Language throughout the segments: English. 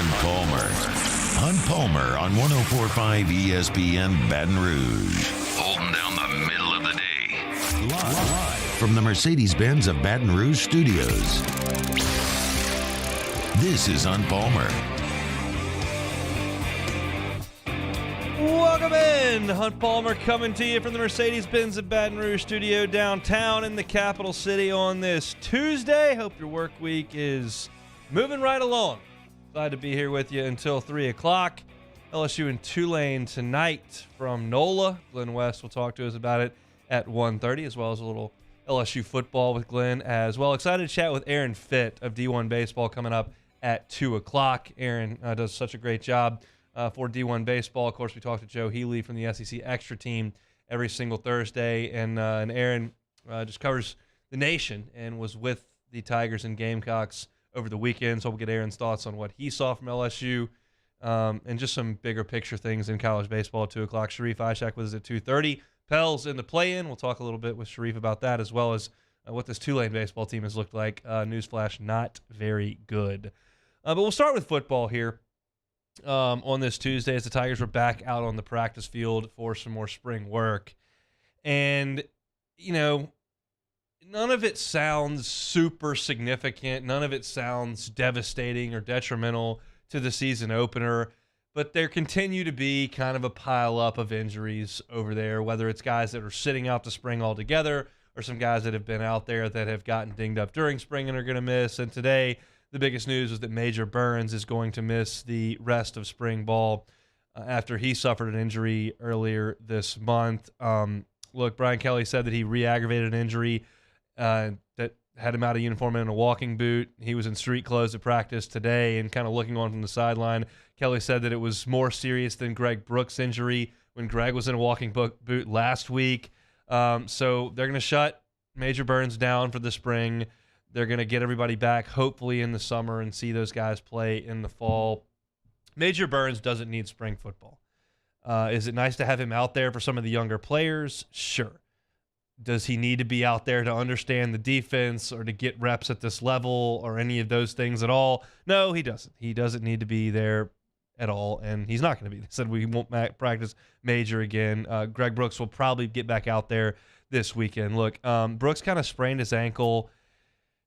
Hunt Palmer. Hunt Palmer on 104.5 ESPN Baton Rouge. Holding down the middle of the day. Live from the Mercedes-Benz of Baton Rouge studios. This is Hunt Palmer. Welcome in. Hunt Palmer coming to you from the Mercedes-Benz of Baton Rouge studio downtown in the capital city on this Tuesday. Hope your work week is moving right along. Glad to be here with you until 3 o'clock. LSU and Tulane tonight from NOLA. Glenn West will talk to us about it at 1:30, as well as a little LSU football with Glenn as well. Excited to chat with Aaron Fitt of D1 Baseball coming up at 2 o'clock. Aaron does such a great job for D1 Baseball. Of course, we talked to Joe Healy from the SEC Extra Team every single Thursday, and Aaron just covers the nation and was with the Tigers and Gamecocks over the weekend. So we'll get Aaron's thoughts on what he saw from LSU and just some bigger picture things in college baseball at 2 o'clock. Sharif Ishak with us at 2:30. Pels in the play-in. We'll talk a little bit with Sharif about that, as well as what this Tulane baseball team has looked like. Newsflash, not very good. But we'll start with football here. On this Tuesday, as the Tigers were back out on the practice field for some more spring work. And, you know, none of it sounds super significant. None of it sounds devastating or detrimental to the season opener. But there continue to be kind of a pile up of injuries over there, whether it's guys that are sitting out the spring altogether or some guys that have been out there that have gotten dinged up during spring and are going to miss. And today, the biggest news is that Major Burns is going to miss the rest of spring ball after he suffered an injury earlier this month. Look, Brian Kelly said that he re-aggravated an injury that had him out of uniform and in a walking boot. He was in street clothes at practice today and kind of looking on from the sideline. Kelly said that it was more serious than Greg Brooks' injury when Greg was in a walking boot last week. So they're going to shut Major Burns down for the spring. They're going to get everybody back, hopefully, in the summer and see those guys play in the fall. Major Burns doesn't need spring football. Is it nice to have him out there for some of the younger players? Sure. Does he need to be out there to understand the defense or to get reps at this level or any of those things at all? No, he doesn't. He doesn't need to be there at all, and he's not going to be. They said we won't practice Major again. Greg Brooks will probably get back out there this weekend. Look, Brooks kind of sprained his ankle,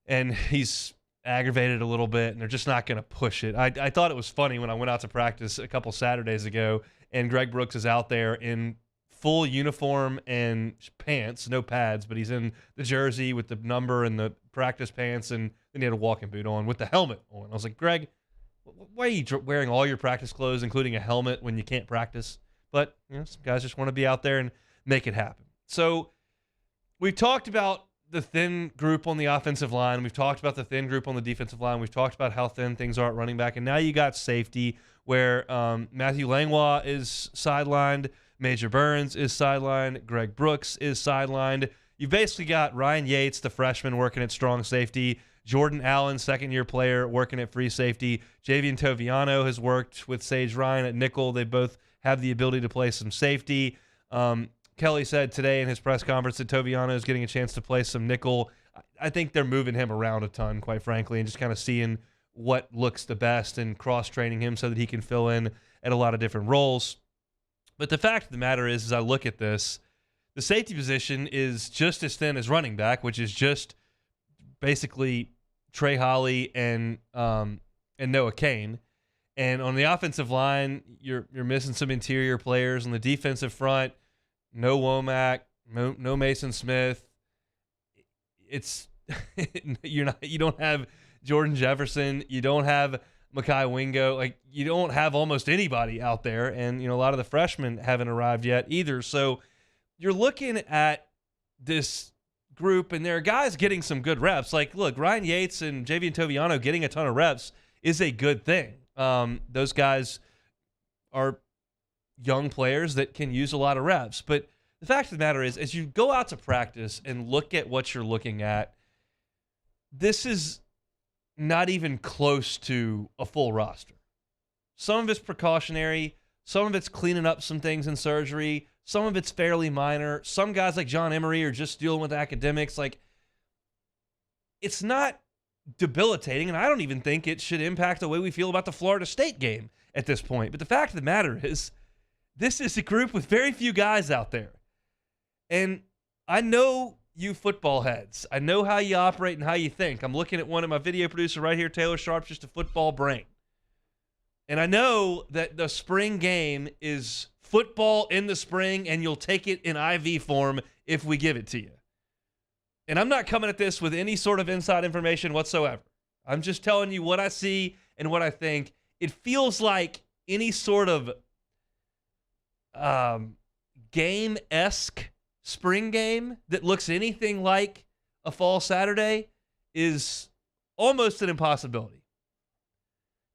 and he's aggravated a little bit, and they're just not going to push it. I thought it was funny when I went out to practice a couple Saturdays ago, and Greg Brooks is out there in full uniform and pants, no pads, but he's in the jersey with the number and the practice pants, and then he had a walking boot on with the helmet on. I was like, Greg, why are you wearing all your practice clothes, including a helmet, when you can't practice? But you know, some guys just want to be out there and make it happen. So we've talked about the thin group on the offensive line. We've talked about the thin group on the defensive line. We've talked about how thin things are at running back. And now you got safety where Matthew Langlois is sidelined. Major Burns is sidelined. Greg Brooks is sidelined. You've basically got Ryan Yates, the freshman, working at strong safety. Jordan Allen, second-year player, working at free safety. Javian Toviano has worked with Sage Ryan at nickel. They both have the ability to play some safety. Kelly said today in his press conference that Toviano is getting a chance to play some nickel. I think they're moving him around a ton, quite frankly, and just kind of seeing what looks the best and cross-training him so that he can fill in at a lot of different roles. But the fact of the matter is, as I look at this, the safety position is just as thin as running back, which is just basically Trey Holly and Noah Kane. And on the offensive line, you're missing some interior players. On the defensive front, no Womack, no Mason Smith. It's you don't have Jordan Jefferson. You don't have Mekhi Wingo. Like, you don't have almost anybody out there, and you know a lot of the freshmen haven't arrived yet either. So you're looking at this group, and there are guys getting some good reps. Like, look, Ryan Yates and Javian Toviano getting a ton of reps is a good thing. Those guys are young players that can use a lot of reps. But the fact of the matter is, as you go out to practice and look at what you're looking at, this is not even close to a full roster. Some of it's precautionary. Some of it's cleaning up some things in surgery. Some of it's fairly minor. Some guys like John Emery are just dealing with academics. Like, it's not debilitating, and I don't even think it should impact the way we feel about the Florida State game at this point. But the fact of the matter is, this is a group with very few guys out there. And I know you football heads. I know how you operate and how you think. I'm looking at one of my video producer right here, Taylor Sharp's just a football brain. And I know that the spring game is football in the spring, and you'll take it in IV form if we give it to you. And I'm not coming at this with any sort of inside information whatsoever. I'm just telling you what I see and what I think. It feels like any sort of game-esque spring game that looks anything like a fall Saturday is almost an impossibility.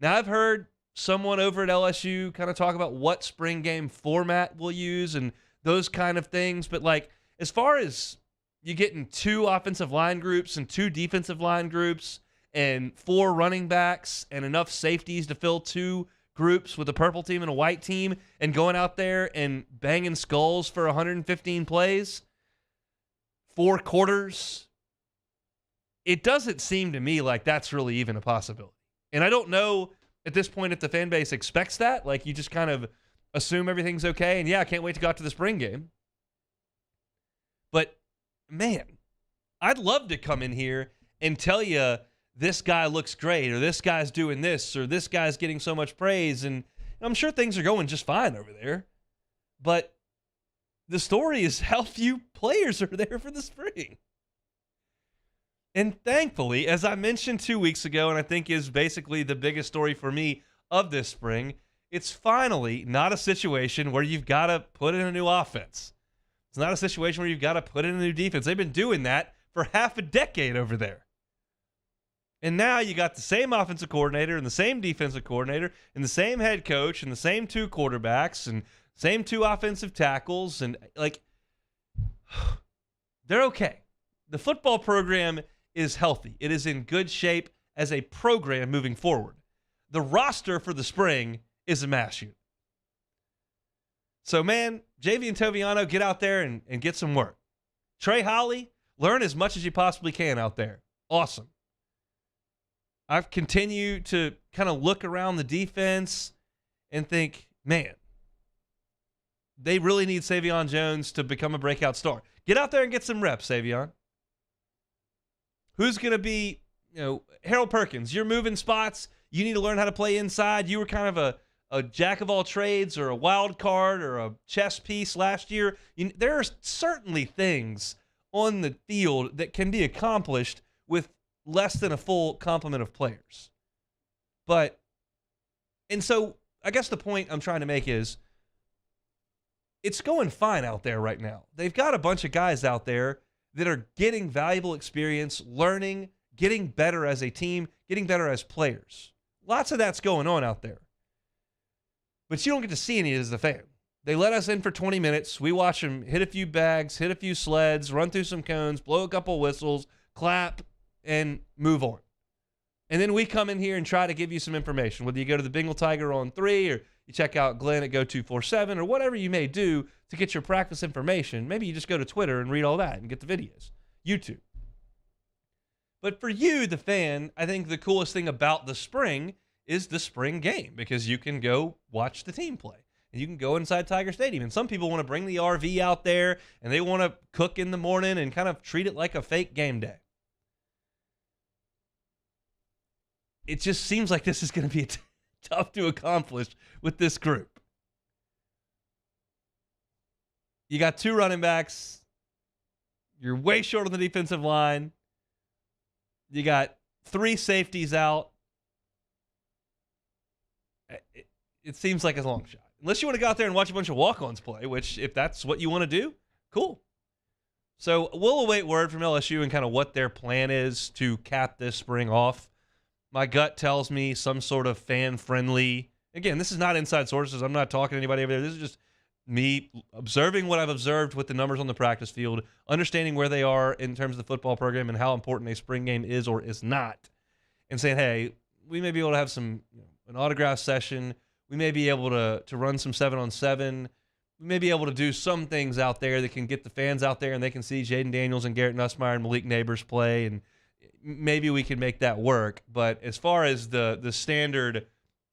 Now, I've heard someone over at LSU kind of talk about what spring game format we'll use and those kind of things, but like as far as you getting 2 offensive line groups and 2 defensive line groups and 4 running backs and enough safeties to fill 2 groups with a purple team and a white team and going out there and banging skulls for 115 plays, 4 quarters, it doesn't seem to me like that's really even a possibility. And I don't know at this point if the fan base expects that. Like, you just kind of assume everything's okay. And, yeah, I can't wait to go out to the spring game. But, man, I'd love to come in here and tell you this guy looks great, or this guy's doing this, or this guy's getting so much praise. And I'm sure things are going just fine over there. But the story is how few players are there for the spring. And thankfully, as I mentioned 2 weeks ago, and I think is basically the biggest story for me of this spring, it's finally not a situation where you've got to put in a new offense. It's not a situation where you've got to put in a new defense. They've been doing that for half a decade over there. And now you got the same offensive coordinator and the same defensive coordinator and the same head coach and the same 2 quarterbacks and same 2 offensive tackles. And, like, they're okay. The football program is healthy. It is in good shape as a program moving forward. The roster for the spring is a mass unit. So, man, JV and Toviano, get out there and get some work. Trey Holly, learn as much as you possibly can out there. Awesome. I've continued to kind of look around the defense and think, man, they really need Savion Jones to become a breakout star. Get out there and get some reps, Savion. Who's going to be, Harold Perkins, you're moving spots. You need to learn how to play inside. You were kind of a jack of all trades or a wild card or a chess piece last year. There are certainly things on the field that can be accomplished with less than a full complement of players. And so I guess the point I'm trying to make is it's going fine out there right now. They've got a bunch of guys out there that are getting valuable experience, learning, getting better as a team, getting better as players. Lots of that's going on out there. But you don't get to see any as a fan. They let us in for 20 minutes. We watch them hit a few bags, hit a few sleds, run through some cones, blow a couple whistles, clap, and move on. And then we come in here and try to give you some information, whether you go to the Bengal Tiger on 3 or you check out Glenn at Go247 or whatever you may do to get your practice information. Maybe you just go to Twitter and read all that and get the videos. YouTube. But for you, the fan, I think the coolest thing about the spring is the spring game, because you can go watch the team play and you can go inside Tiger Stadium. And some people want to bring the RV out there and they want to cook in the morning and kind of treat it like a fake game day. It just seems like this is going to be tough to accomplish with this group. You got 2 running backs. You're way short on the defensive line. You got 3 safeties out. It seems like a long shot. Unless you want to go out there and watch a bunch of walk-ons play, which if that's what you want to do, cool. So we'll await word from LSU and kind of what their plan is to cap this spring off. My gut tells me some sort of fan-friendly. Again, this is not inside sources. I'm not talking to anybody over there. This is just me observing what I've observed with the numbers on the practice field, understanding where they are in terms of the football program and how important a spring game is or is not, and saying, hey, we may be able to have some an autograph session. We may be able to run some 7-on-7. We may be able to do some things out there that can get the fans out there and they can see Jaden Daniels and Garrett Nussmeier and Malik Neighbors play and maybe we can make that work. But as far as the standard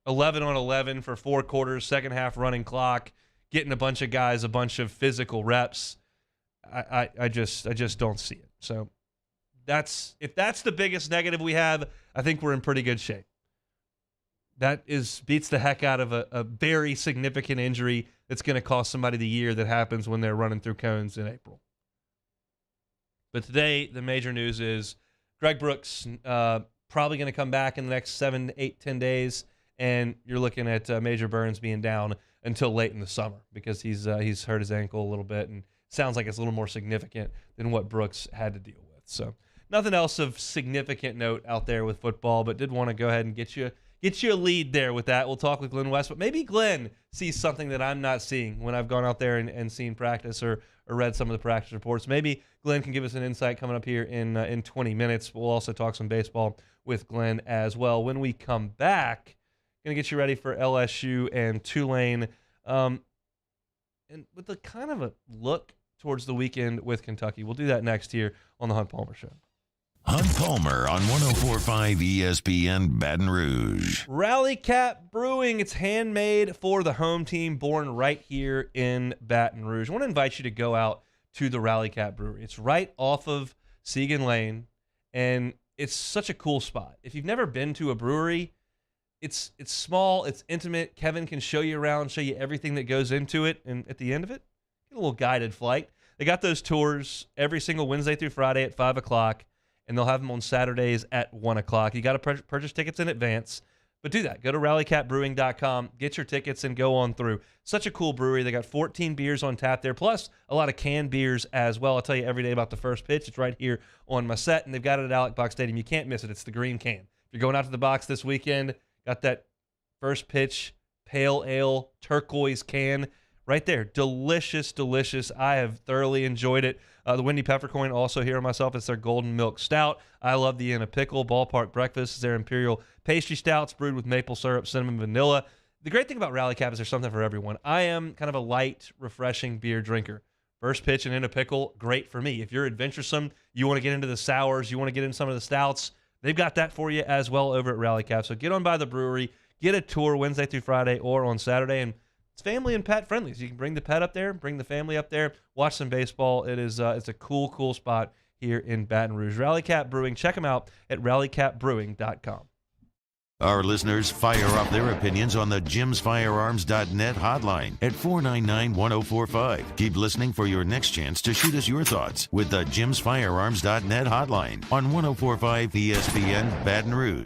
11 on 11 for 4 quarters, second half running clock, getting a bunch of guys a bunch of physical reps, I just don't see it. So if that's the biggest negative we have, I think we're in pretty good shape. That beats the heck out of a very significant injury that's going to cost somebody the year that happens when they're running through cones in April. But today, the major news is Greg Brooks probably going to come back in the next 7, 8, 10 days, and you're looking at Major Burns being down until late in the summer because he's hurt his ankle a little bit, and sounds like it's a little more significant than what Brooks had to deal with. So nothing else of significant note out there with football, but did want to go ahead and get you a lead there with that. We'll talk with Glenn West, but maybe Glenn sees something that I'm not seeing when I've gone out there and seen practice or read some of the practice reports. Maybe Glenn can give us an insight coming up here in 20 minutes. We'll also talk some baseball with Glenn as well. When we come back, going to get you ready for LSU and Tulane, and with a kind of a look towards the weekend with Kentucky. We'll do that next here on the Hunt Palmer Show. Hunt Palmer on 104.5 ESPN Baton Rouge. Rally Cap Brewing. It's handmade for the home team, born right here in Baton Rouge. I want to invite you to go out to the Rally Cap Brewery. It's right off of Segan Lane, and it's such a cool spot. If you've never been to a brewery, it's small, it's intimate. Kevin can show you around, show you everything that goes into it, and at the end of it, get a little guided flight. They got those tours every single Wednesday through Friday at 5 o'clock. And they'll have them on Saturdays at 1 o'clock. You got to purchase tickets in advance, but do that. Go to rallycapbrewing.com, get your tickets, and go on through. Such a cool brewery. They got 14 beers on tap there, plus a lot of canned beers as well. I'll tell you every day about the first pitch. It's right here on my set, and they've got it at Alec Box Stadium. You can't miss it. It's the green can. If you're going out to the box this weekend, got that first pitch pale ale turquoise can right there. Delicious, delicious. I have thoroughly enjoyed it. The Windy Peppercorn, also here on myself, it's their Golden Milk Stout. I love the In a Pickle. Ballpark Breakfast is their Imperial Pastry Stouts brewed with maple syrup, cinnamon, vanilla. The great thing about Rally Cap is there's something for everyone. I am kind of a light, refreshing beer drinker. First pitch and In a Pickle, great for me. If you're adventuresome, you want to get into the sours, you want to get into some of the stouts, they've got that for you as well over at Rally Cap. So get on by the brewery, get a tour Wednesday through Friday or on Saturday, and it's family and pet friendly. So you can bring the pet up there, bring the family up there, watch some baseball. It's a cool spot here in Baton Rouge. Rally Cap Brewing. Check them out at rallycapbrewing.com. Our listeners fire up their opinions on the jimsfirearms.net hotline at 499-1045. Keep listening for your next chance to shoot us your thoughts with the jimsfirearms.net hotline on 104.5 ESPN Baton Rouge.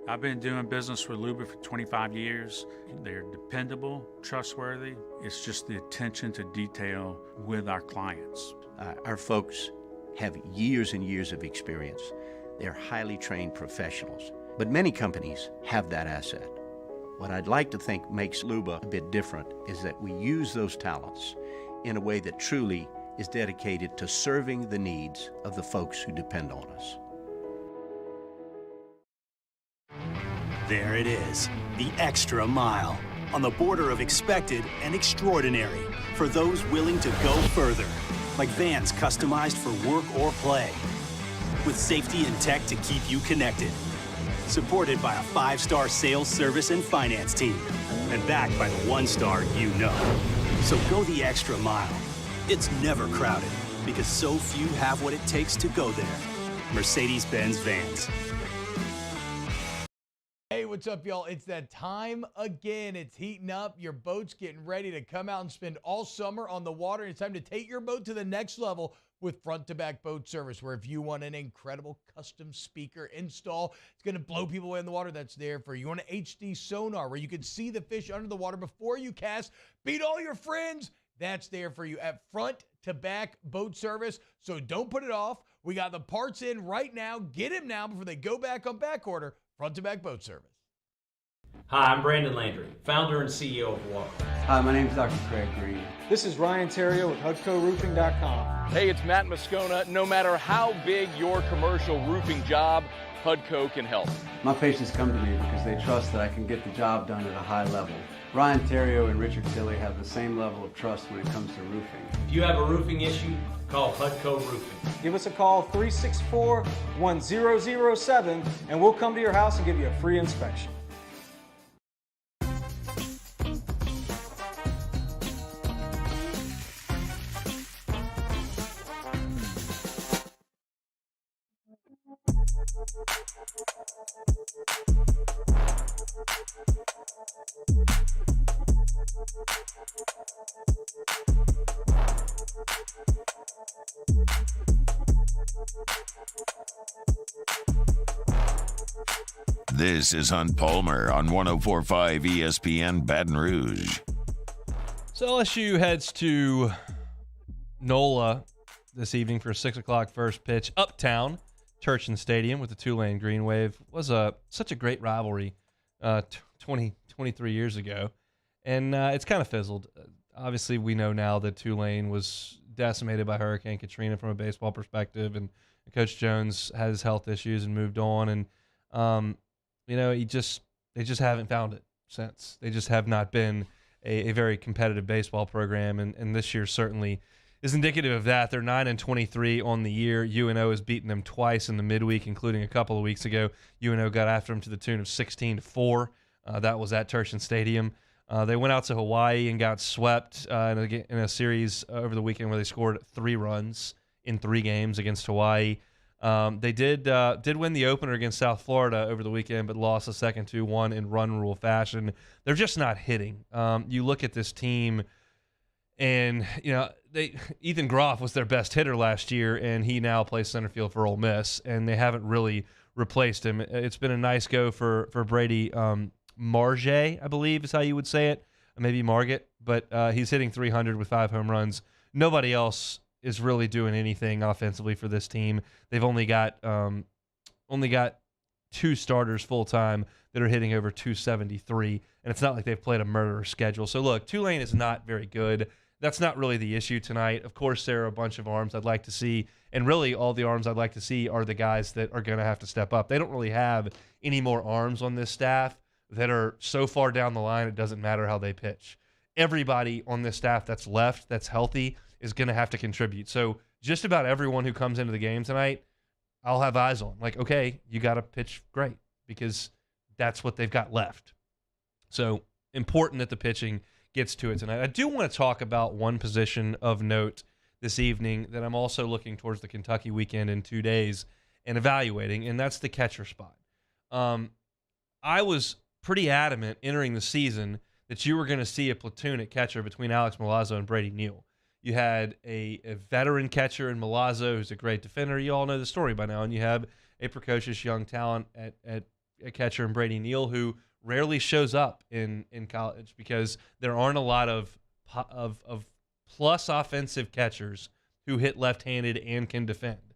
I've been doing business with Luba for 25 years. They're dependable, trustworthy. It's just the attention to detail with our clients. Our folks have years and years of experience. They're highly trained professionals, but many companies have that asset. What I'd like to think makes Luba a bit different is that we use those talents in a way that truly is dedicated to serving the needs of the folks who depend on us. There it is, the extra mile, on the border of expected and extraordinary for those willing to go further, like vans customized for work or play, with safety and tech to keep you connected, supported by a 5-star sales, service, and finance team, and backed by the 1-star you know. So go the extra mile. It's never crowded, because so few have what it takes to go there. Mercedes-Benz Vans. what's up, y'all? It's that time again. It's heating up. Your boat's getting ready to come out and spend all summer on the water. It's time to take your boat to the next level with front-to-back boat service, where if you want an incredible custom speaker install, it's going to blow people away in the water, that's there for you. You want an HD sonar where you can see the fish under the water before you cast, beat all your friends, that's there for you at front-to-back boat service. So don't put it off. We got the parts in right now. Get them now before they go back on back order. Front-to-back boat service. Hi, I'm Brandon Landry, founder and CEO of Walk. Hi, my name is Dr. Craig Green. This is Ryan Terrio with HUDCoRoofing.com. Hey, it's Matt Moscona. No matter how big your commercial roofing job, HUDCO can help. My patients come to me because they trust that I can get the job done at a high level. Ryan Terrio and Richard Tilley have the same level of trust when it comes to roofing. If you have a roofing issue, call HUDCO Roofing. Give us a call, 364-1007, and we'll come to your house and give you a free inspection. This is Hunt Palmer on 104.5 ESPN Baton Rouge. So LSU heads to NOLA this evening for a 6 o'clock first pitch. Uptown, Turchin Stadium with the Tulane Green Wave. Was such a great rivalry 23 years ago. And it's kind of fizzled. Obviously, we know now that Tulane was decimated by Hurricane Katrina from a baseball perspective, and Coach Jones has health issues and moved on. And they just haven't found it since. They just have not been a very competitive baseball program, and this year certainly is indicative of that. They're 9-23 on the year. UNO has beaten them twice in the midweek, including a couple of weeks ago. UNO got after them to the tune of 16-4. That was at Turchin Stadium. They went out to Hawaii and got swept in a series over the weekend where they scored 3 runs in 3 games against Hawaii. They did win the opener against South Florida over the weekend, but lost the second 2-1 in run rule fashion. They're just not hitting. You look at this team, and Ethan Groff was their best hitter last year, and he now plays center field for Ole Miss, and they haven't really replaced him. It's been a nice go for Brady Marge, I believe is how you would say it, maybe Margit, but he's hitting 300 with 5 home runs. Nobody else is really doing anything offensively for this team. They've only got 2 starters full time that are hitting over 273, and it's not like they've played a murderer schedule. So look, Tulane is not very good. That's not really the issue tonight. Of course, there are a bunch of arms I'd like to see, and really all the arms I'd like to see are the guys that are going to have to step up. They don't really have any more arms on this staff that are so far down the line it doesn't matter how they pitch. Everybody on this staff that's left, that's healthy, is going to have to contribute. So just about everyone who comes into the game tonight, I'll have eyes on. Like, okay, you got to pitch great because that's what they've got left. So important that the pitching gets to it tonight. I do want to talk about one position of note this evening that I'm also looking towards the Kentucky weekend in 2 days and evaluating, and that's the catcher spot. I was pretty adamant entering the season that you were going to see a platoon at catcher between Alex Milazzo and Brady Neal. You had a veteran catcher in Milazzo who's a great defender. You all know the story by now. And you have a precocious young talent at catcher in Brady Neal who rarely shows up in college because there aren't a lot of plus offensive catchers who hit left-handed and can defend.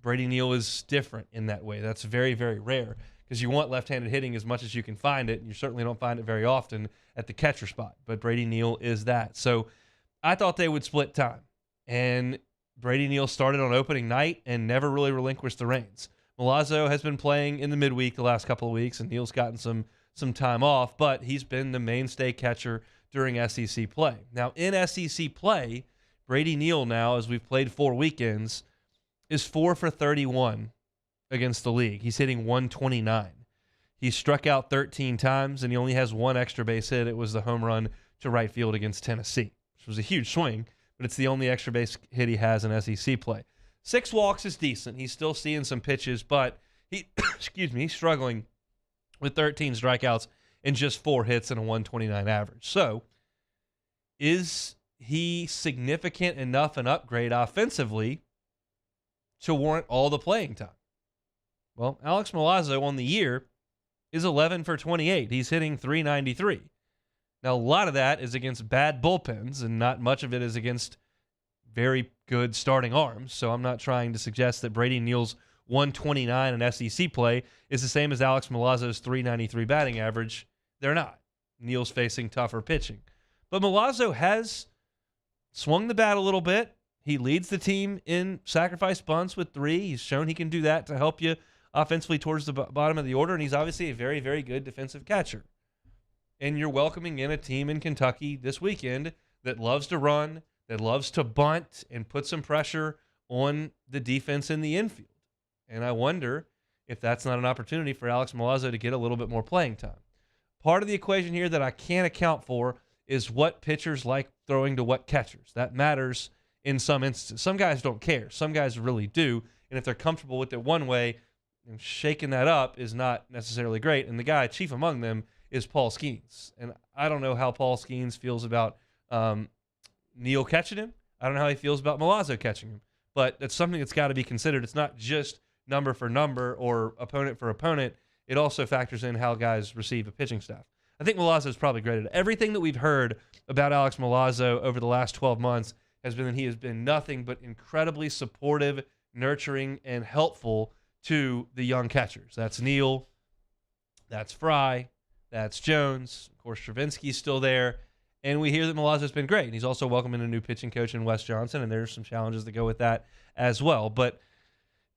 Brady Neal is different in that way. That's very, very rare because you want left-handed hitting as much as you can find it, and you certainly don't find it very often at the catcher spot. But Brady Neal is that. So I thought they would split time, and Brady Neal started on opening night and never really relinquished the reins. Milazzo has been playing in the midweek the last couple of weeks, and Neal's gotten some time off, but he's been the mainstay catcher during SEC play. Now, in SEC play, Brady Neal now, as we've played 4 weekends, is 4 for 31 against the league. He's hitting 129. He's struck out 13 times, and he only has 1 extra base hit. It was the home run to right field against Tennessee, which was a huge swing, but it's the only extra base hit he has in SEC play. 6 walks is decent. He's still seeing some pitches, but he's struggling with 13 strikeouts and just 4 hits and a 129 average. So is he significant enough an upgrade offensively to warrant all the playing time? Well, Alex Milazzo on the year is 11 for 28. He's hitting .393. Now, a lot of that is against bad bullpens, and not much of it is against very good starting arms. So I'm not trying to suggest that Brady Neal's 129 in SEC play is the same as Alex Milazzo's .393 batting average. They're not. Neal's facing tougher pitching. But Milazzo has swung the bat a little bit. He leads the team in sacrifice bunts with 3. He's shown he can do that to help you offensively towards the bottom of the order, and he's obviously a very, very good defensive catcher. And you're welcoming in a team in Kentucky this weekend that loves to run, that loves to bunt and put some pressure on the defense in the infield. And I wonder if that's not an opportunity for Alex Milazzo to get a little bit more playing time. Part of the equation here that I can't account for is what pitchers like throwing to what catchers. That matters in some instances. Some guys don't care. Some guys really do. And if they're comfortable with it one way, shaking that up is not necessarily great. And the guy chief among them is Paul Skeens. And I don't know how Paul Skeens feels about Neal catching him. I don't know how he feels about Milazzo catching him. But it's something that's got to be considered. It's not just number for number or opponent for opponent. It also factors in how guys receive a pitching staff. I think Milazzo is probably great at everything that we've heard about Alex Milazzo over the last 12 months has been that he has been nothing but incredibly supportive, nurturing, and helpful to the young catchers. That's Neal, that's Fry, that's Jones. Of course, Stravinsky's still there. And we hear that Milazzo's been great. And he's also welcoming a new pitching coach in Wes Johnson, and there's some challenges that go with that as well. But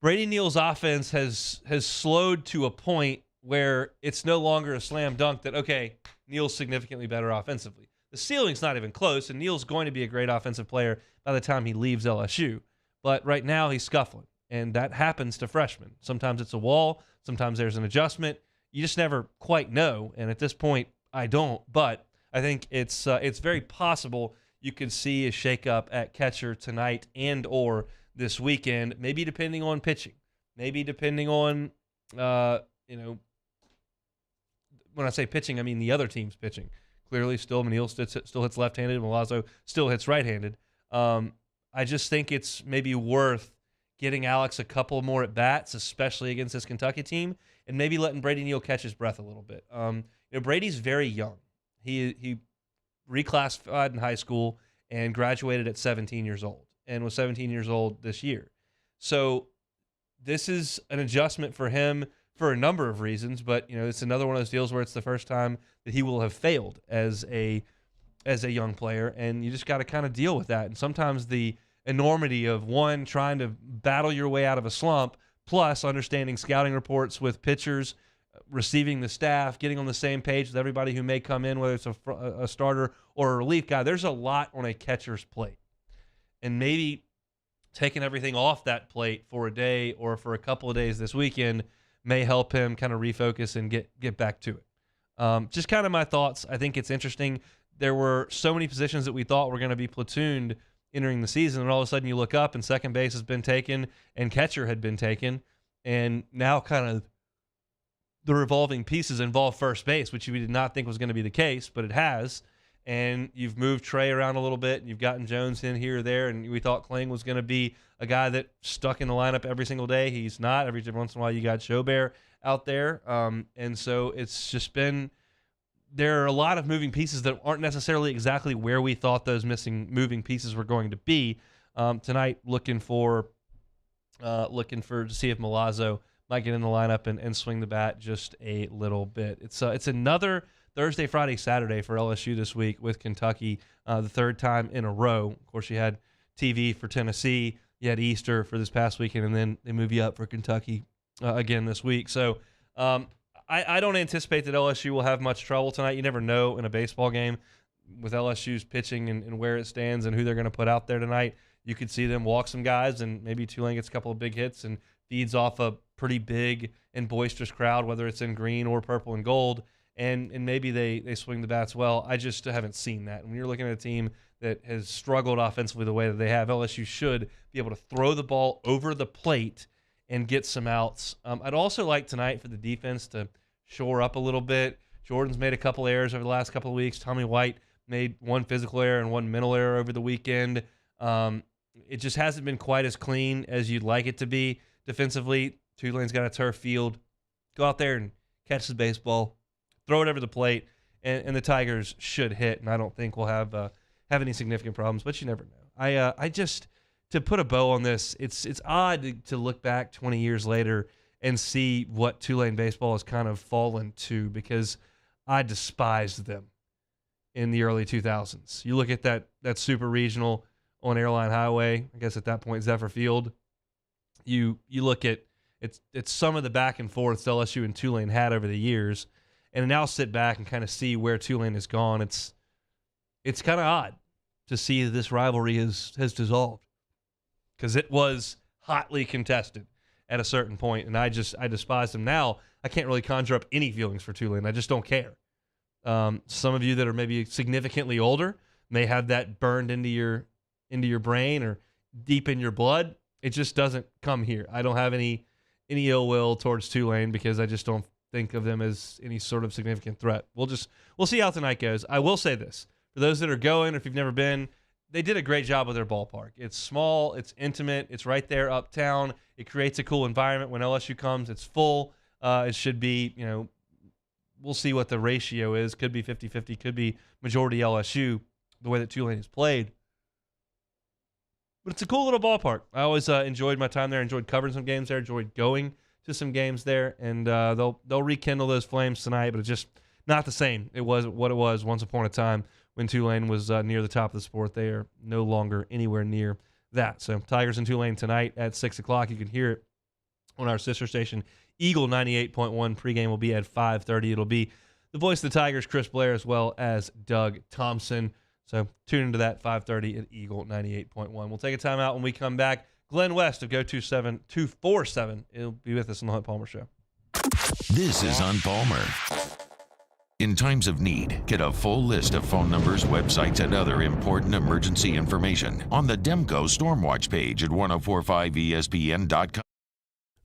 Brady Neal's offense has slowed to a point where it's no longer a slam dunk that, okay, Neal's significantly better offensively. The ceiling's not even close, and Neal's going to be a great offensive player by the time he leaves LSU. But right now he's scuffling, and that happens to freshmen. Sometimes it's a wall. Sometimes there's an adjustment. You just never quite know, and at this point, I don't. But I think it's very possible you could see a shakeup at catcher tonight and or this weekend, maybe depending on pitching, maybe depending on, when I say pitching, I mean the other team's pitching. Clearly, still Neal still hits left-handed. Milazzo still hits right-handed. I just think it's maybe worth getting Alex a couple more at-bats, especially against this Kentucky team, and maybe letting Brady Neal catch his breath a little bit. Brady's very young. He reclassified in high school and graduated at 17 years old and was 17 years old this year. So this is an adjustment for him for a number of reasons, but it's another one of those deals where it's the first time that he will have failed as a young player, and you just got to kind of deal with that. And sometimes the enormity of trying to battle your way out of a slump, plus understanding scouting reports with pitchers, receiving the staff, getting on the same page with everybody who may come in, whether it's a starter or a relief guy. There's a lot on a catcher's plate, and maybe taking everything off that plate for a day or for a couple of days this weekend may help him kind of refocus and get back to it. Just kind of my thoughts. I think it's interesting. There were so many positions that we thought were going to be platooned entering the season, and all of a sudden you look up and second base has been taken and catcher had been taken, and now kind of the revolving pieces involve first base, which we did not think was going to be the case, but it has. And you've moved Trey around a little bit, and you've gotten Jones in here or there, and we thought Kling was going to be a guy that stuck in the lineup every single day. He's not. Every once in a while you got Schobert out there. And so it's just been – there are a lot of moving pieces that aren't necessarily exactly where we thought those moving pieces were going to be. Tonight looking to see if Milazzo might get in the lineup and swing the bat just a little bit. It's another – Thursday, Friday, Saturday for LSU this week with Kentucky, the third time in a row. Of course, you had TV for Tennessee, you had Easter for this past weekend, and then they move you up for Kentucky again this week. So I don't anticipate that LSU will have much trouble tonight. You never know in a baseball game with LSU's pitching and where it stands and who they're going to put out there tonight. You could see them walk some guys, and maybe Tulane gets a couple of big hits and feeds off a pretty big and boisterous crowd, whether it's in green or purple and gold. And maybe they swing the bats well. I just haven't seen that. When you're looking at a team that has struggled offensively the way that they have, LSU should be able to throw the ball over the plate and get some outs. I'd also like tonight for the defense to shore up a little bit. Jordan's made a couple errors over the last couple of weeks. Tommy White made one physical error and one mental error over the weekend. It just hasn't been quite as clean as you'd like it to be defensively. Tulane's got a turf field. Go out there and catch the baseball, throw it over the plate, and the Tigers should hit. And I don't think we'll have any significant problems, but you never know. I just, to put a bow on this, it's odd to look back 20 years later and see what Tulane baseball has kind of fallen to, because I despised them in the early 2000s. You look at that super regional on Airline Highway, I guess at that point Zephyr Field. You look at it's some of the back and forth LSU and Tulane had over the years, and now sit back and kind of see where Tulane has gone. It's kind of odd to see this rivalry has dissolved, because it was hotly contested at a certain point, and I despise them. Now I can't really conjure up any feelings for Tulane. I just don't care. Some of you that are maybe significantly older may have that burned into your brain or deep in your blood. It just doesn't come here. I don't have any ill will towards Tulane, because I just don't think of them as any sort of significant threat. We'll see how tonight goes. I will say this. For those that are going, or if you've never been, they did a great job with their ballpark. It's small, it's intimate, it's right there uptown. It creates a cool environment. When LSU comes, it's full. It should be, we'll see what the ratio is. Could be 50-50, could be majority LSU, the way that Tulane has played. But it's a cool little ballpark. I always enjoyed my time there, enjoyed covering some games there, enjoyed going to some games there, and they'll rekindle those flames tonight, but it's just not the same. It was what it was once upon a time when Tulane was near the top of the sport. They are no longer anywhere near that. So Tigers and Tulane tonight at 6 o'clock. You can hear it on our sister station, Eagle 98.1. Pregame will be at 5:30. It'll be the voice of the Tigers, Chris Blair, as well as Doug Thompson. So tune into that 5:30 at Eagle 98.1. We'll take a timeout. When we come back, Glenn West of Go 247, he'll be with us on the Hunt Palmer Show. This is Hunt Palmer. In times of need, get a full list of phone numbers, websites, and other important emergency information on the Demco Stormwatch page at 1045ESPN.com.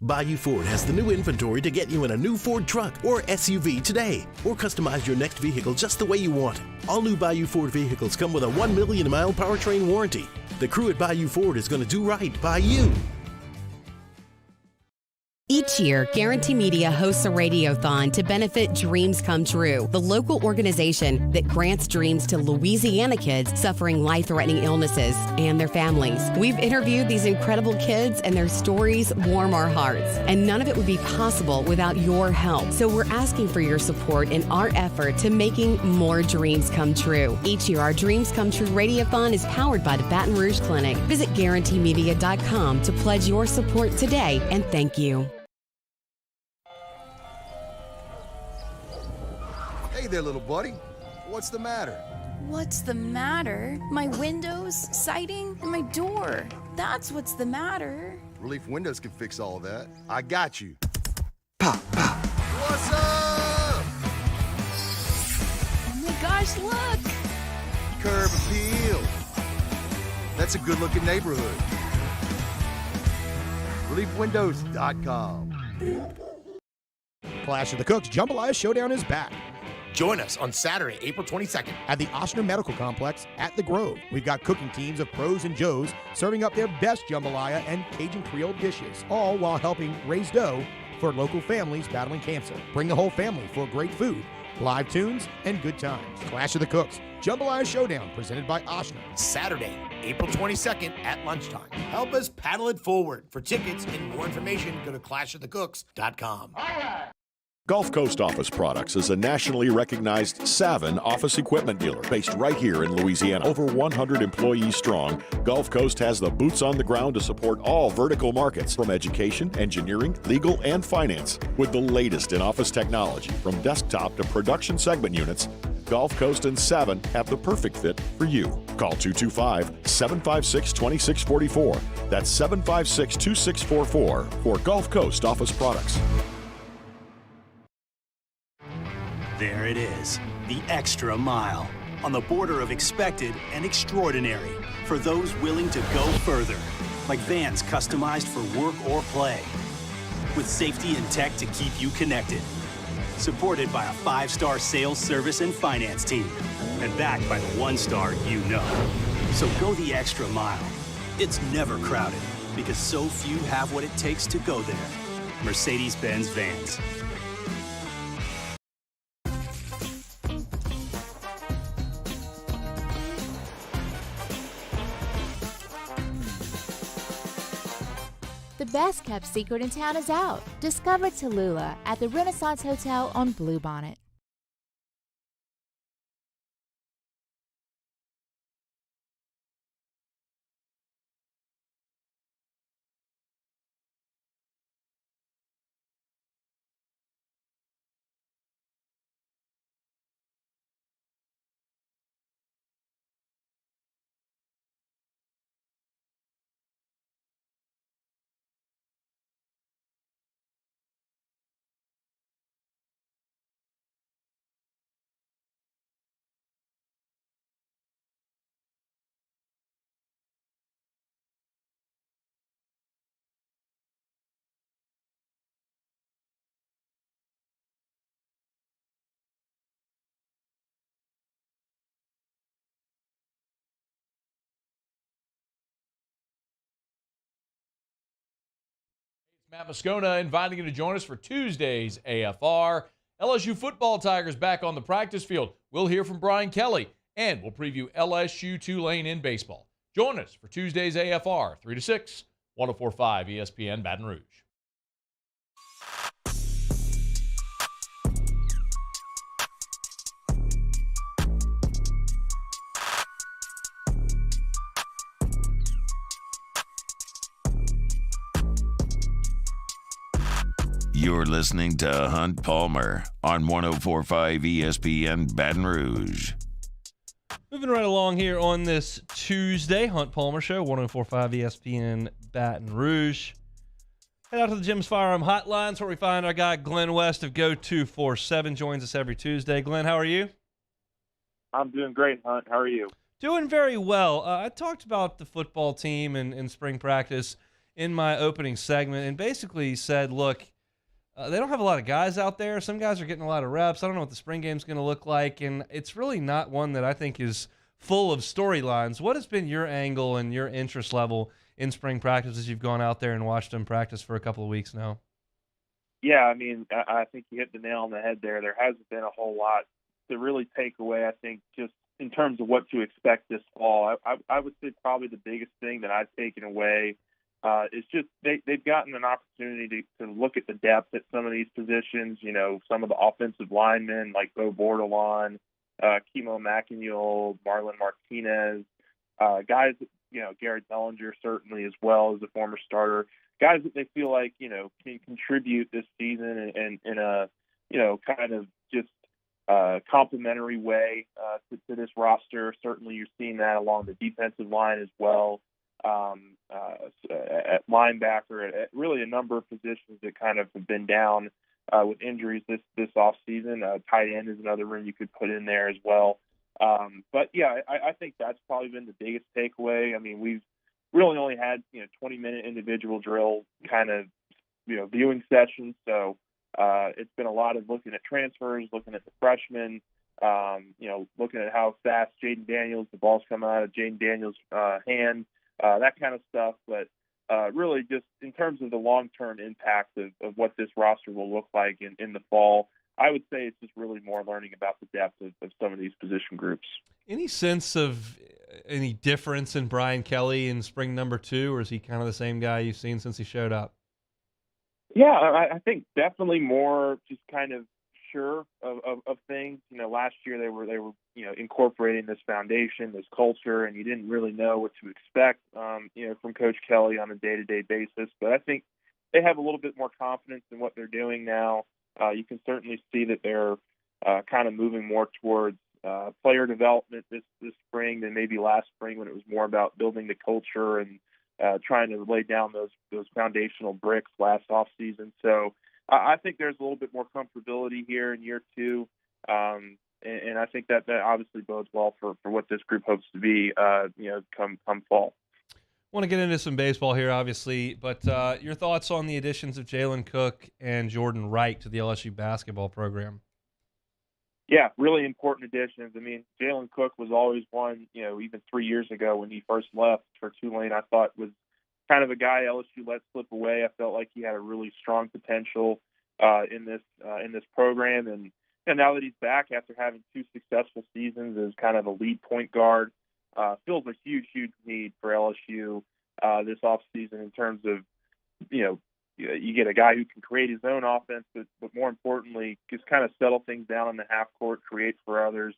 Bayou Ford has the new inventory to get you in a new Ford truck or SUV today, or customize your next vehicle just the way you want it. All new Bayou Ford vehicles come with a 1 million mile powertrain warranty. The crew at Bayou Ford is going to do right by you. Each year, Guarantee Media hosts a radiothon to benefit Dreams Come True, the local organization that grants dreams to Louisiana kids suffering life-threatening illnesses and their families. We've interviewed these incredible kids, and their stories warm our hearts. And none of it would be possible without your help. So we're asking for your support in our effort to making more dreams come true. Each year, our Dreams Come True radiothon is powered by the Baton Rouge Clinic. Visit GuaranteeMedia.com to pledge your support today, and thank you. Hey there, little buddy. What's the matter? What's the matter? My windows, siding, and my door. That's what's the matter. Relief Windows can fix all of that. I got you. Pop, pop. What's up? Oh my gosh, look! Curb appeal. That's a good-looking neighborhood. ReliefWindows.com. Clash of the Cooks Jambalaya Showdown is back. Join us on Saturday, April 22nd at the Ochsner Medical Complex at The Grove. We've got cooking teams of pros and joes serving up their best jambalaya and Cajun Creole dishes, all while helping raise dough for local families battling cancer. Bring the whole family for great food, live tunes, and good times. Clash of the Cooks Jambalaya Showdown, presented by Ochsner. Saturday, April 22nd at lunchtime. Help us paddle it forward. For tickets and more information, go to clashofthecooks.com. All right. Gulf Coast Office Products is a nationally recognized Savin office equipment dealer based right here in Louisiana. Over 100 employees strong, Gulf Coast has the boots on the ground to support all vertical markets, from education, engineering, legal, and finance. With the latest in office technology, from desktop to production segment units, Gulf Coast and Savin have the perfect fit for you. Call 225-756-2644. That's 756-2644 for Gulf Coast Office Products. There it is, the extra mile, on the border of expected and extraordinary, for those willing to go further, like vans customized for work or play, with safety and tech to keep you connected. supported by a 5-star sales, service, and finance team, and backed by the 1-star you know. So go the extra mile. It's never crowded because so few have what it takes to go there. Mercedes-Benz Vans. The best kept secret in town is out. Discover Tallulah at the Renaissance Hotel on Bluebonnet. Matt Moscona inviting you to join us for Tuesday's AFR. LSU football Tigers back on the practice field. We'll hear from Brian Kelly, and we'll preview LSU Tulane in baseball. Join us for Tuesday's AFR, 3 to 6, 104.5 ESPN Baton Rouge. You're listening to Hunt Palmer on 104.5 ESPN Baton Rouge. Moving right along here on this Tuesday, Hunt Palmer Show, 104.5 ESPN Baton Rouge. Head out to the Jim's Firearm Hotlines where we find our guy Glenn West of Go247. Joins us every Tuesday. Glenn, how are you? I'm doing great, Hunt. How are you? Doing very well. I talked about the football team and spring practice in my opening segment and basically said, look, they don't have a lot of guys out there. Some guys are getting a lot of reps. I don't know what the spring game's going to look like, and it's really not one that I think is full of storylines. What has been your angle and your interest level in spring practice as you've gone out there and watched them practice for a couple of weeks now? Yeah, I mean, I think you hit the nail on the head there. There hasn't been a whole lot to really take away, I think, just in terms of what to expect this fall. I would say probably the biggest thing that I've taken away is just they've gotten an opportunity to look at the depth at some of these positions. You know, some of the offensive linemen like Bo Bordelon, Kimo McInerney, Marlon Martinez, guys, you know, Garrett Bellinger certainly as well as a former starter, guys that they feel like, you know, can contribute this season and in a, you know, kind of just complementary way to this roster. Certainly you're seeing that along the defensive line as well. At linebacker, at really a number of positions that kind of have been down with injuries this offseason. Tight end is another room you could put in there as well. But yeah, I think that's probably been the biggest takeaway. I mean, we've really only had 20-minute individual drill kind of viewing sessions, so it's been a lot of looking at transfers, looking at the freshmen, looking at how fast Jaden Daniels, the ball's coming out of Jaden Daniels' hand. That kind of stuff, but really just in terms of the long-term impact of what this roster will look like in the fall, I would say it's just really more learning about the depth of some of these position groups. Any sense of any difference in Brian Kelly in spring number 2, or is he kind of the same guy you've seen since he showed up? Yeah, I think definitely more just kind of sure of things. Last year they were incorporating this foundation, this culture, and you didn't really know what to expect from Coach Kelly on a day-to-day basis. But I think they have a little bit more confidence in what they're doing now. You can certainly see that they're kind of moving more towards player development this spring than maybe last spring, when it was more about building the culture and trying to lay down those foundational bricks last offseason. So I think there's a little bit more comfortability here in year 2. And I think that obviously bodes well for what this group hopes to be, come fall. Want to get into some baseball here, obviously, but your thoughts on the additions of Jalen Cook and Jordan Wright to the LSU basketball program? Yeah, really important additions. I mean, Jalen Cook was always one, even 3 years ago when he first left for Tulane, I thought was kind of a guy LSU let slip away. I felt like he had a really strong potential in this program, and now that he's back after having 2 successful seasons as kind of a lead point guard, fills a huge need for LSU this offseason in terms of, you get a guy who can create his own offense, but more importantly, just kind of settle things down in the half court, create for others.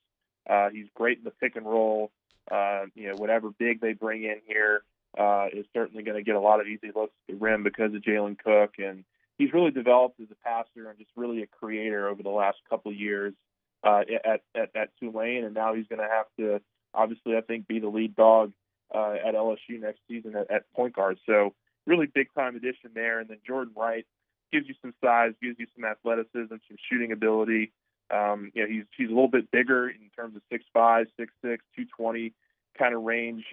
He's great in the pick and roll. Whatever big they bring in here is certainly going to get a lot of easy looks at the rim because of Jalen Cook. And he's really developed as a passer and just really a creator over the last couple of years at Tulane. And now he's going to have to, obviously, I think, be the lead dog at LSU next season at point guard. So really big-time addition there. And then Jordan Wright gives you some size, gives you some athleticism, some shooting ability. He's a little bit bigger in terms of 6'5", 6'6", 220 kind of range.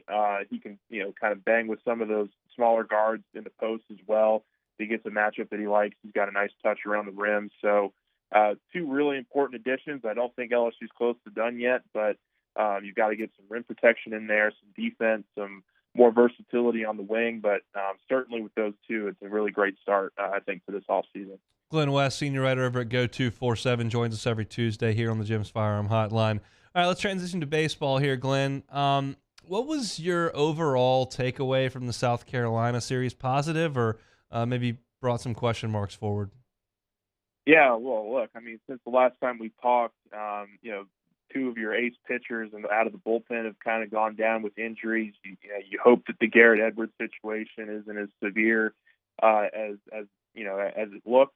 He can, kind of bang with some of those smaller guards in the post as well. He gets a matchup that he likes. He's got a nice touch around the rim. So 2 really important additions. I don't think LSU's close to done yet, but you've got to get some rim protection in there, some defense, some more versatility on the wing. But certainly with those 2, it's a really great start, I think, for this offseason. Glenn West, senior writer over at Go247, joins us every Tuesday here on the Jim's Firearm Hotline. All right, let's transition to baseball here, Glenn. What was your overall takeaway from the South Carolina series? Positive, or maybe brought some question marks forward? Yeah, well, look, I mean, since the last time we talked, 2 of your ace pitchers and out of the bullpen have kind of gone down with injuries. You hope that the Garrett Edwards situation isn't as severe as it looks.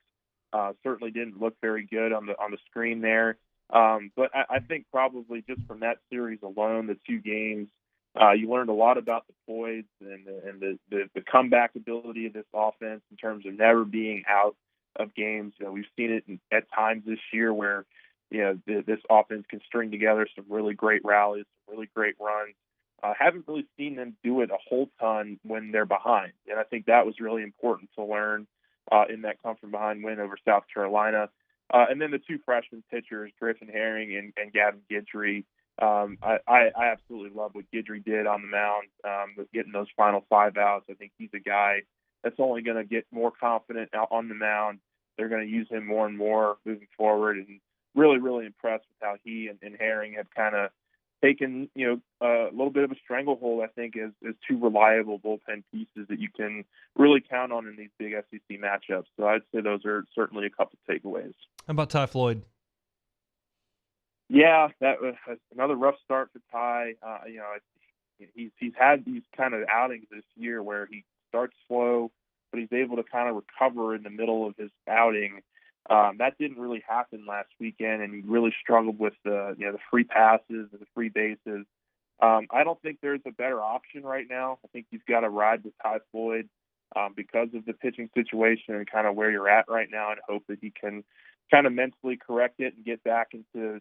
Certainly didn't look very good on the screen there. But I think probably just from that series alone, the 2 games, you learned a lot about the poise and the comeback ability of this offense in terms of never being out of games. We've seen it at times this year where this offense can string together some really great rallies, some really great runs. Haven't really seen them do it a whole ton when they're behind. And I think that was really important to learn in that come from behind win over South Carolina. And then the 2 freshman pitchers, Griffin Herring and Gavin Guidry. I absolutely love what Guidry did on the mound with getting those final 5 outs. I think he's a guy that's only going to get more confident out on the mound. They're going to use him more and more moving forward, and really, really impressed with how he and Herring have kind of taken, a little bit of a stranglehold, I think, as 2 reliable bullpen pieces that you can really count on in these big SEC matchups. So I'd say those are certainly a couple of takeaways. How about Ty Floyd? Yeah, that was another rough start for Ty. He's had these kind of outings this year where he starts slow, but he's able to kind of recover in the middle of his outing. That didn't really happen last weekend, and he really struggled with the free passes and the free bases. I don't think there's a better option right now. I think you've got to ride with Ty Floyd because of the pitching situation and kind of where you're at right now, and hope that he can kind of mentally correct it and get back into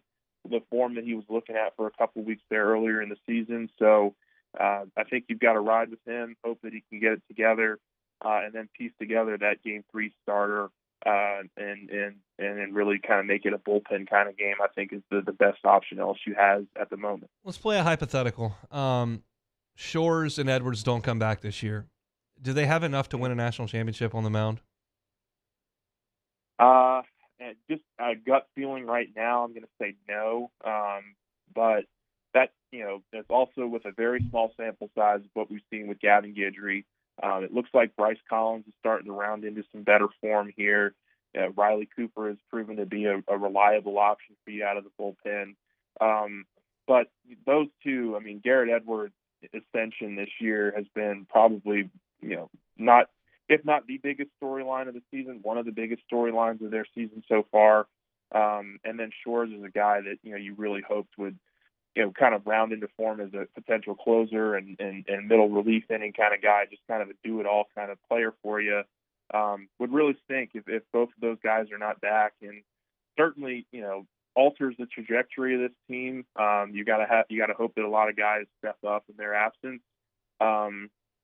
the form that he was looking at for a couple of weeks there earlier in the season. So I think you've got to ride with him, hope that he can get it together, and then piece together that Game 3 starter and really kind of make it a bullpen kind of game. I think is the best option LSU has at the moment. Let's play a hypothetical. Shores and Edwards don't come back this year. Do they have enough to win a national championship on the mound? And just a gut feeling right now, I'm going to say no. But that, that's also with a very small sample size of what we've seen with Gavin Guidry. It looks like Bryce Collins is starting to round into some better form here. Riley Cooper has proven to be a reliable option for you out of the bullpen. But those 2, I mean, Garrett Edwards' ascension this year has been probably, not, if not the biggest storyline of the season, one of the biggest storylines of their season so far. And then Shores is a guy that, you really hoped would, kind of round into form as a potential closer and middle relief inning kind of guy, just kind of a do-it-all kind of player for you. Would really stink if both of those guys are not back, and certainly, alters the trajectory of this team. You got to hope that a lot of guys step up in their absence.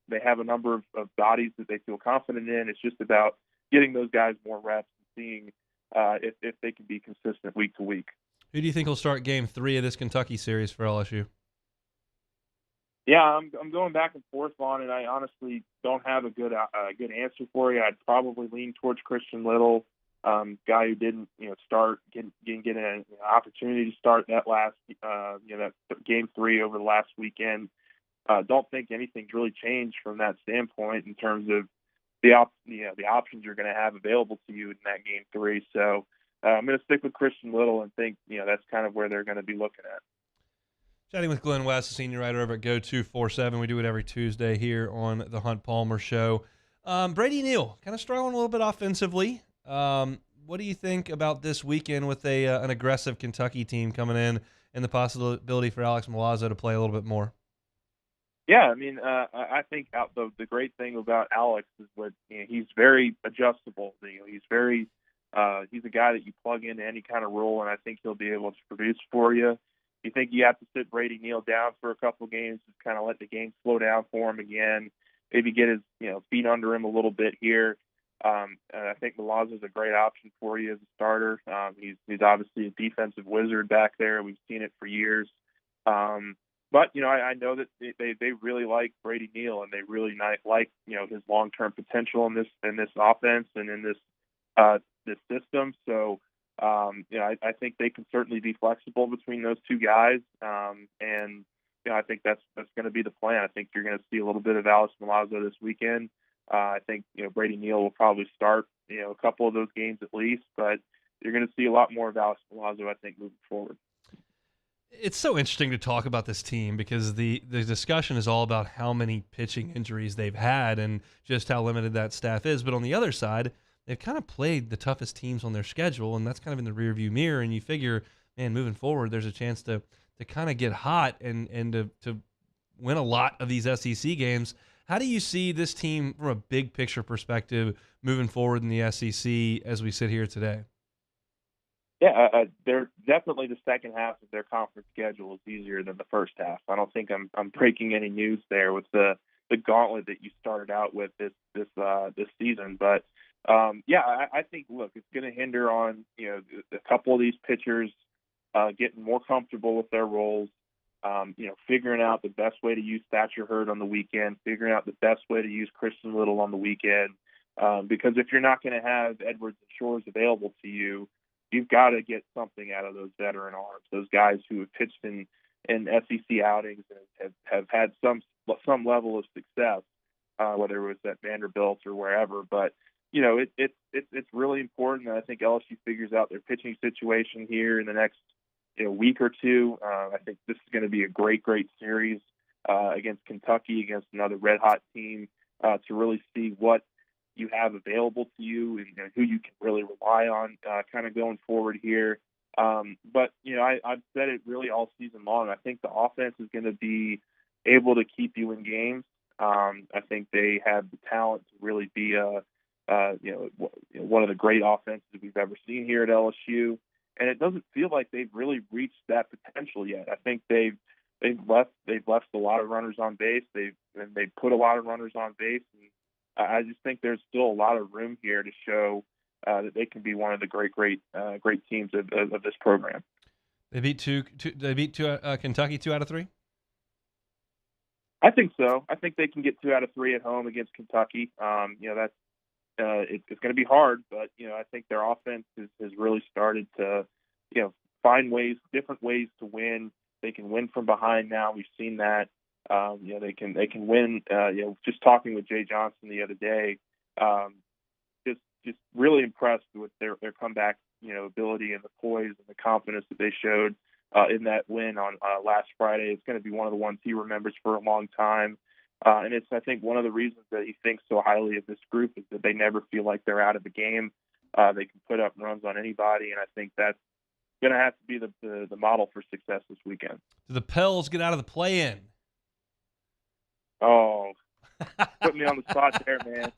they have a number of bodies that they feel confident in. It's just about getting those guys more reps and seeing if they can be consistent week to week. Who do you think will start Game 3 of this Kentucky series for LSU? Yeah, I'm going back and forth on it. I honestly don't have a good answer for you. I'd probably lean towards Christian Little, guy who didn't start get an opportunity to start that last that Game 3 over the last weekend. Don't think anything's really changed from that standpoint in terms of the options you're going to have available to you in that Game 3. So I'm going to stick with Christian Little and think that's kind of where they're going to be looking at. Chatting with Glenn West, the senior writer over at Go247. We do it every Tuesday here on the Hunt Palmer Show. Brady Neal, kind of struggling a little bit offensively. What do you think about this weekend with an aggressive Kentucky team coming in and the possibility for Alex Milazzo to play a little bit more? Yeah, I mean, I think the great thing about Alex is he's very adjustable. He's a guy that you plug into any kind of role, and I think he'll be able to produce for you. You think you have to sit Brady Neal down for a couple of games, just kind of let the game slow down for him again, maybe get his feet under him a little bit here. And I think Milazzo is a great option for you as a starter. He's obviously a defensive wizard back there. We've seen it for years. But I know that they really like Brady Neal, and they really like his long-term potential in this offense and in this system. So I think they can certainly be flexible between those two guys, and I think that's going to be the plan. I think you're going to see a little bit of Alex Milazzo this weekend. I think Brady Neal will probably start a couple of those games at least, but you're going to see a lot more of Alex Milazzo, I think, moving forward. It's so interesting to talk about this team because the discussion is all about how many pitching injuries they've had and just how limited that staff is. But on the other side, they've kind of played the toughest teams on their schedule, and that's kind of in the rearview mirror. And you figure, man, moving forward, there's a chance to kind of get hot and to win a lot of these SEC games. How do you see this team from a big picture perspective moving forward in the SEC as we sit here today? Yeah, they're definitely the second half of their conference schedule is easier than the first half. I don't think I'm breaking any news there with the gauntlet that you started out with this season. But I think it's going to hinder on a couple of these pitchers getting more comfortable with their roles. Figuring out the best way to use Thatcher Hurd on the weekend, figuring out the best way to use Christian Little on the weekend. Because if you're not going to have Edwards and Shores available to you, you've got to get something out of those veteran arms, those guys who have pitched in SEC outings and have had some level of success, whether it was at Vanderbilt or wherever. But it's really important that I think LSU figures out their pitching situation here in the next week or two. I think this is going to be a great series against Kentucky, against another red-hot team, to really see what you have available to you and who you can really rely on kind of going forward here. But I've said it really all season long. I think the offense is going to be able to keep you in games. I think they have the talent to really be one of the great offenses we've ever seen here at LSU. And it doesn't feel like they've really reached that potential yet. I think they've left a lot of runners on base. They've put a lot of runners on base. And I just think there's still a lot of room here to show that they can be one of the great teams of this program. They beat Kentucky 2 out of 3. I think so. I think they can get 2 out of 3 at home against Kentucky. That's it's going to be hard, but I think their offense has really started to find different ways to win. They can win from behind now. We've seen that. They can win. Just talking with Jay Johnson the other day, just really impressed with their comeback ability and the poise and the confidence that they showed in that win on last Friday. It's going to be one of the ones he remembers for a long time. And it's, I think, one of the reasons that he thinks so highly of this group is that they never feel like they're out of the game. They can put up runs on anybody, and I think that's going to have to be the model for success this weekend. Do the Pels get out of the play-in? Oh, put me on the spot there, man.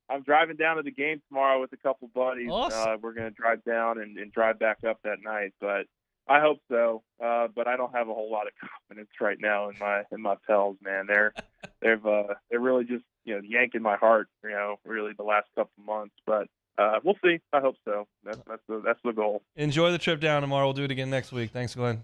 I'm driving down to the game tomorrow with a couple buddies. Awesome. We're going to drive down and drive back up that night. But I hope so, but I don't have a whole lot of confidence right now in my Pels, man. They're really just yanking my heart, really the last couple of months. But we'll see. I hope so. That's the goal. Enjoy the trip down tomorrow. We'll do it again next week. Thanks, Glenn.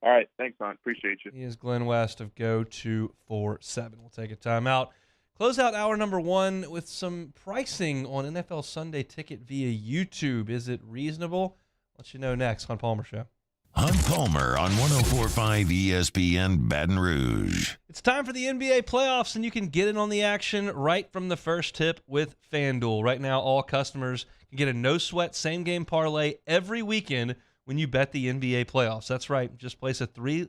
All right, thanks, man. Appreciate you. He is Glenn West of Go247. We'll take a timeout. Close out hour number 1 with some pricing on NFL Sunday Ticket via YouTube. Is it reasonable? Let you know next on Palmer Show. Hunt Palmer on 104.5 ESPN Baton Rouge. It's time for the NBA playoffs, and you can get in on the action right from the first tip with FanDuel. Right now, all customers can get a no-sweat same-game parlay every weekend when you bet the NBA playoffs. That's right. Just place a 3+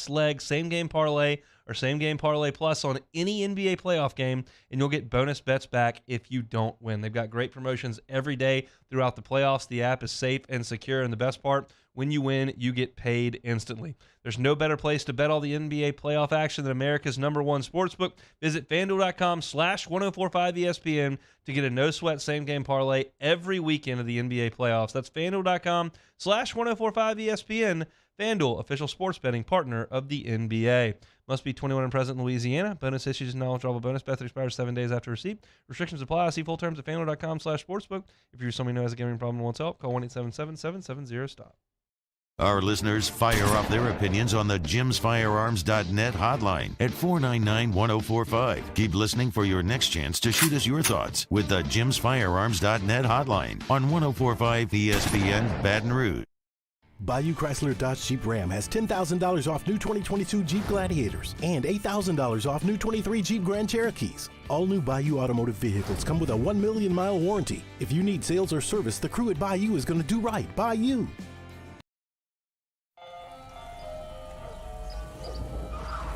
leg same-game parlay or same-game parlay plus on any NBA playoff game, and you'll get bonus bets back if you don't win. They've got great promotions every day throughout the playoffs. The app is safe and secure, and the best part, when you win, you get paid instantly. There's no better place to bet all the NBA playoff action than America's #1 sportsbook. Visit FanDuel.com/1045ESPN to get a no-sweat same-game parlay every weekend of the NBA playoffs. That's FanDuel.com/1045ESPN. FanDuel, official sports betting partner of the NBA. Must be 21 and present in Louisiana. Bonus issues and knowledgeable bonus bets expires 7 days after receipt. Restrictions apply. See full terms at FanDuel.com/sportsbook. If you're someone who has a gambling problem and wants help, call 1-877-770-STOP. Our listeners fire off their opinions on the jimsfirearms.net hotline at 499-1045. Keep listening for your next chance to shoot us your thoughts with the jimsfirearms.net hotline on 104.5 ESPN Baton Rouge. Bayou Chrysler Dodge Jeep Ram has $10,000 off new 2022 Jeep Gladiators and $8,000 off new 23 Jeep Grand Cherokees. All new Bayou automotive vehicles come with a 1 million mile warranty. If you need sales or service, the crew at Bayou is going to do right by you.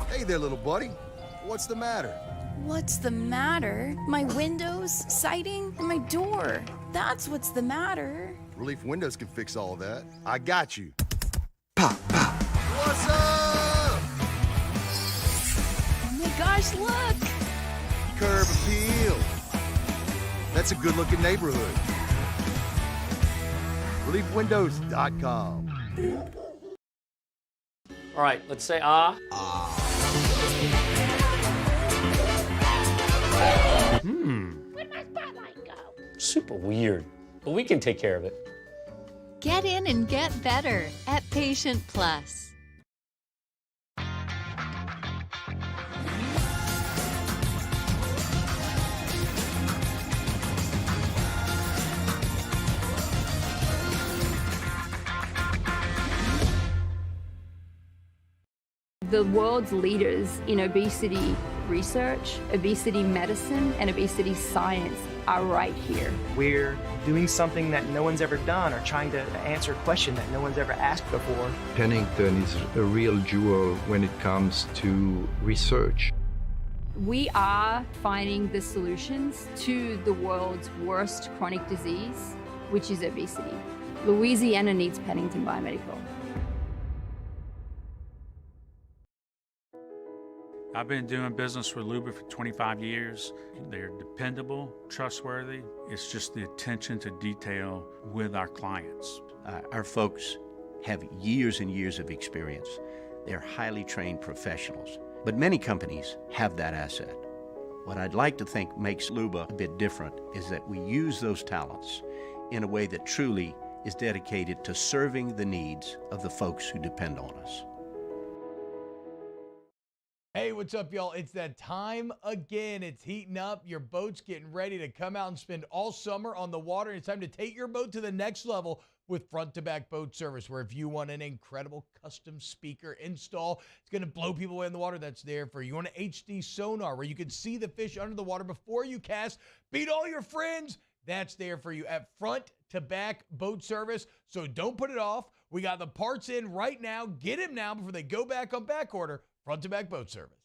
Hey there, little buddy. What's the matter? What's the matter? My windows, siding, and my door. That's what's the matter. Relief Windows can fix all that. I got you. Pop, pop. What's up? Oh my gosh, look! Curb appeal. That's a good-looking neighborhood. ReliefWindows.com. All right, let's say ah. Where'd my spotlight go? Super weird, but we can take care of it. Get in and get better at Patient Plus. The world's leaders in obesity research, obesity medicine, and obesity science are right here. We're doing something that no one's ever done, or trying to answer a question that no one's ever asked before. Pennington is a real jewel when it comes to research. We are finding the solutions to the world's worst chronic disease, which is obesity. Louisiana needs Pennington Biomedical. I've been doing business with Luba for 25 years. They're dependable, trustworthy. It's just the attention to detail with our clients. Our folks have years and years of experience. They're highly trained professionals. But many companies have that asset. What I'd like to think makes Luba a bit different is that we use those talents in a way that truly is dedicated to serving the needs of the folks who depend on us. Hey, what's up, y'all? It's that time again. It's heating up. Your boat's getting ready to come out and spend all summer on the water. It's time to take your boat to the next level with front-to-back boat service, where if you want an incredible custom speaker install, it's going to blow people away in the water, that's there for you. You want an HD sonar where you can see the fish under the water before you cast, beat all your friends, that's there for you at front-to-back boat service. So don't put it off. We got the parts in right now. Get them now before they go back on back order. Front-to-back boat service.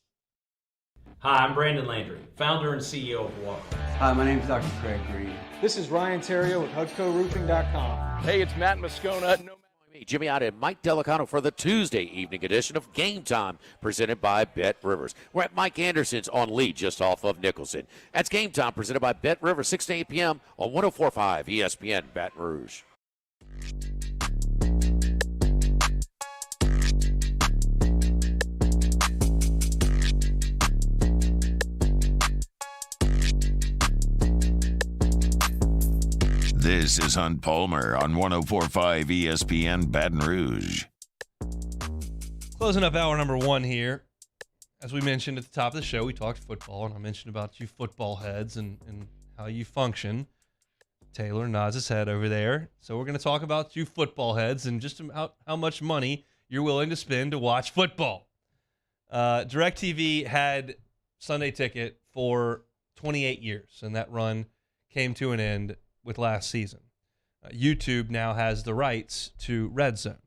Hi, I'm Brandon Landry, founder and CEO of Walk. Hi, my name is Dr. Craig Green. This is Ryan Terrio with HUDCORoofing.com. Hey, it's Matt Moscona. Jimmy Odd and Mike Delicano for the Tuesday evening edition of Game Time, presented by Bet Rivers. We're at Mike Anderson's on Lee, just off of Nicholson. That's Game Time, presented by Bet Rivers, 6 to 8 p.m. on 104.5 ESPN Baton Rouge. This is Hunt Palmer on 104.5 ESPN Baton Rouge. Closing up hour number 1 here. As we mentioned at the top of the show, we talked football, and I mentioned about you football heads and how you function. Taylor nods his head over there. So we're going to talk about you football heads and just how much money you're willing to spend to watch football. DirecTV had Sunday Ticket for 28 years, and that run came to an end with last season. YouTube now has the rights to Red Zone.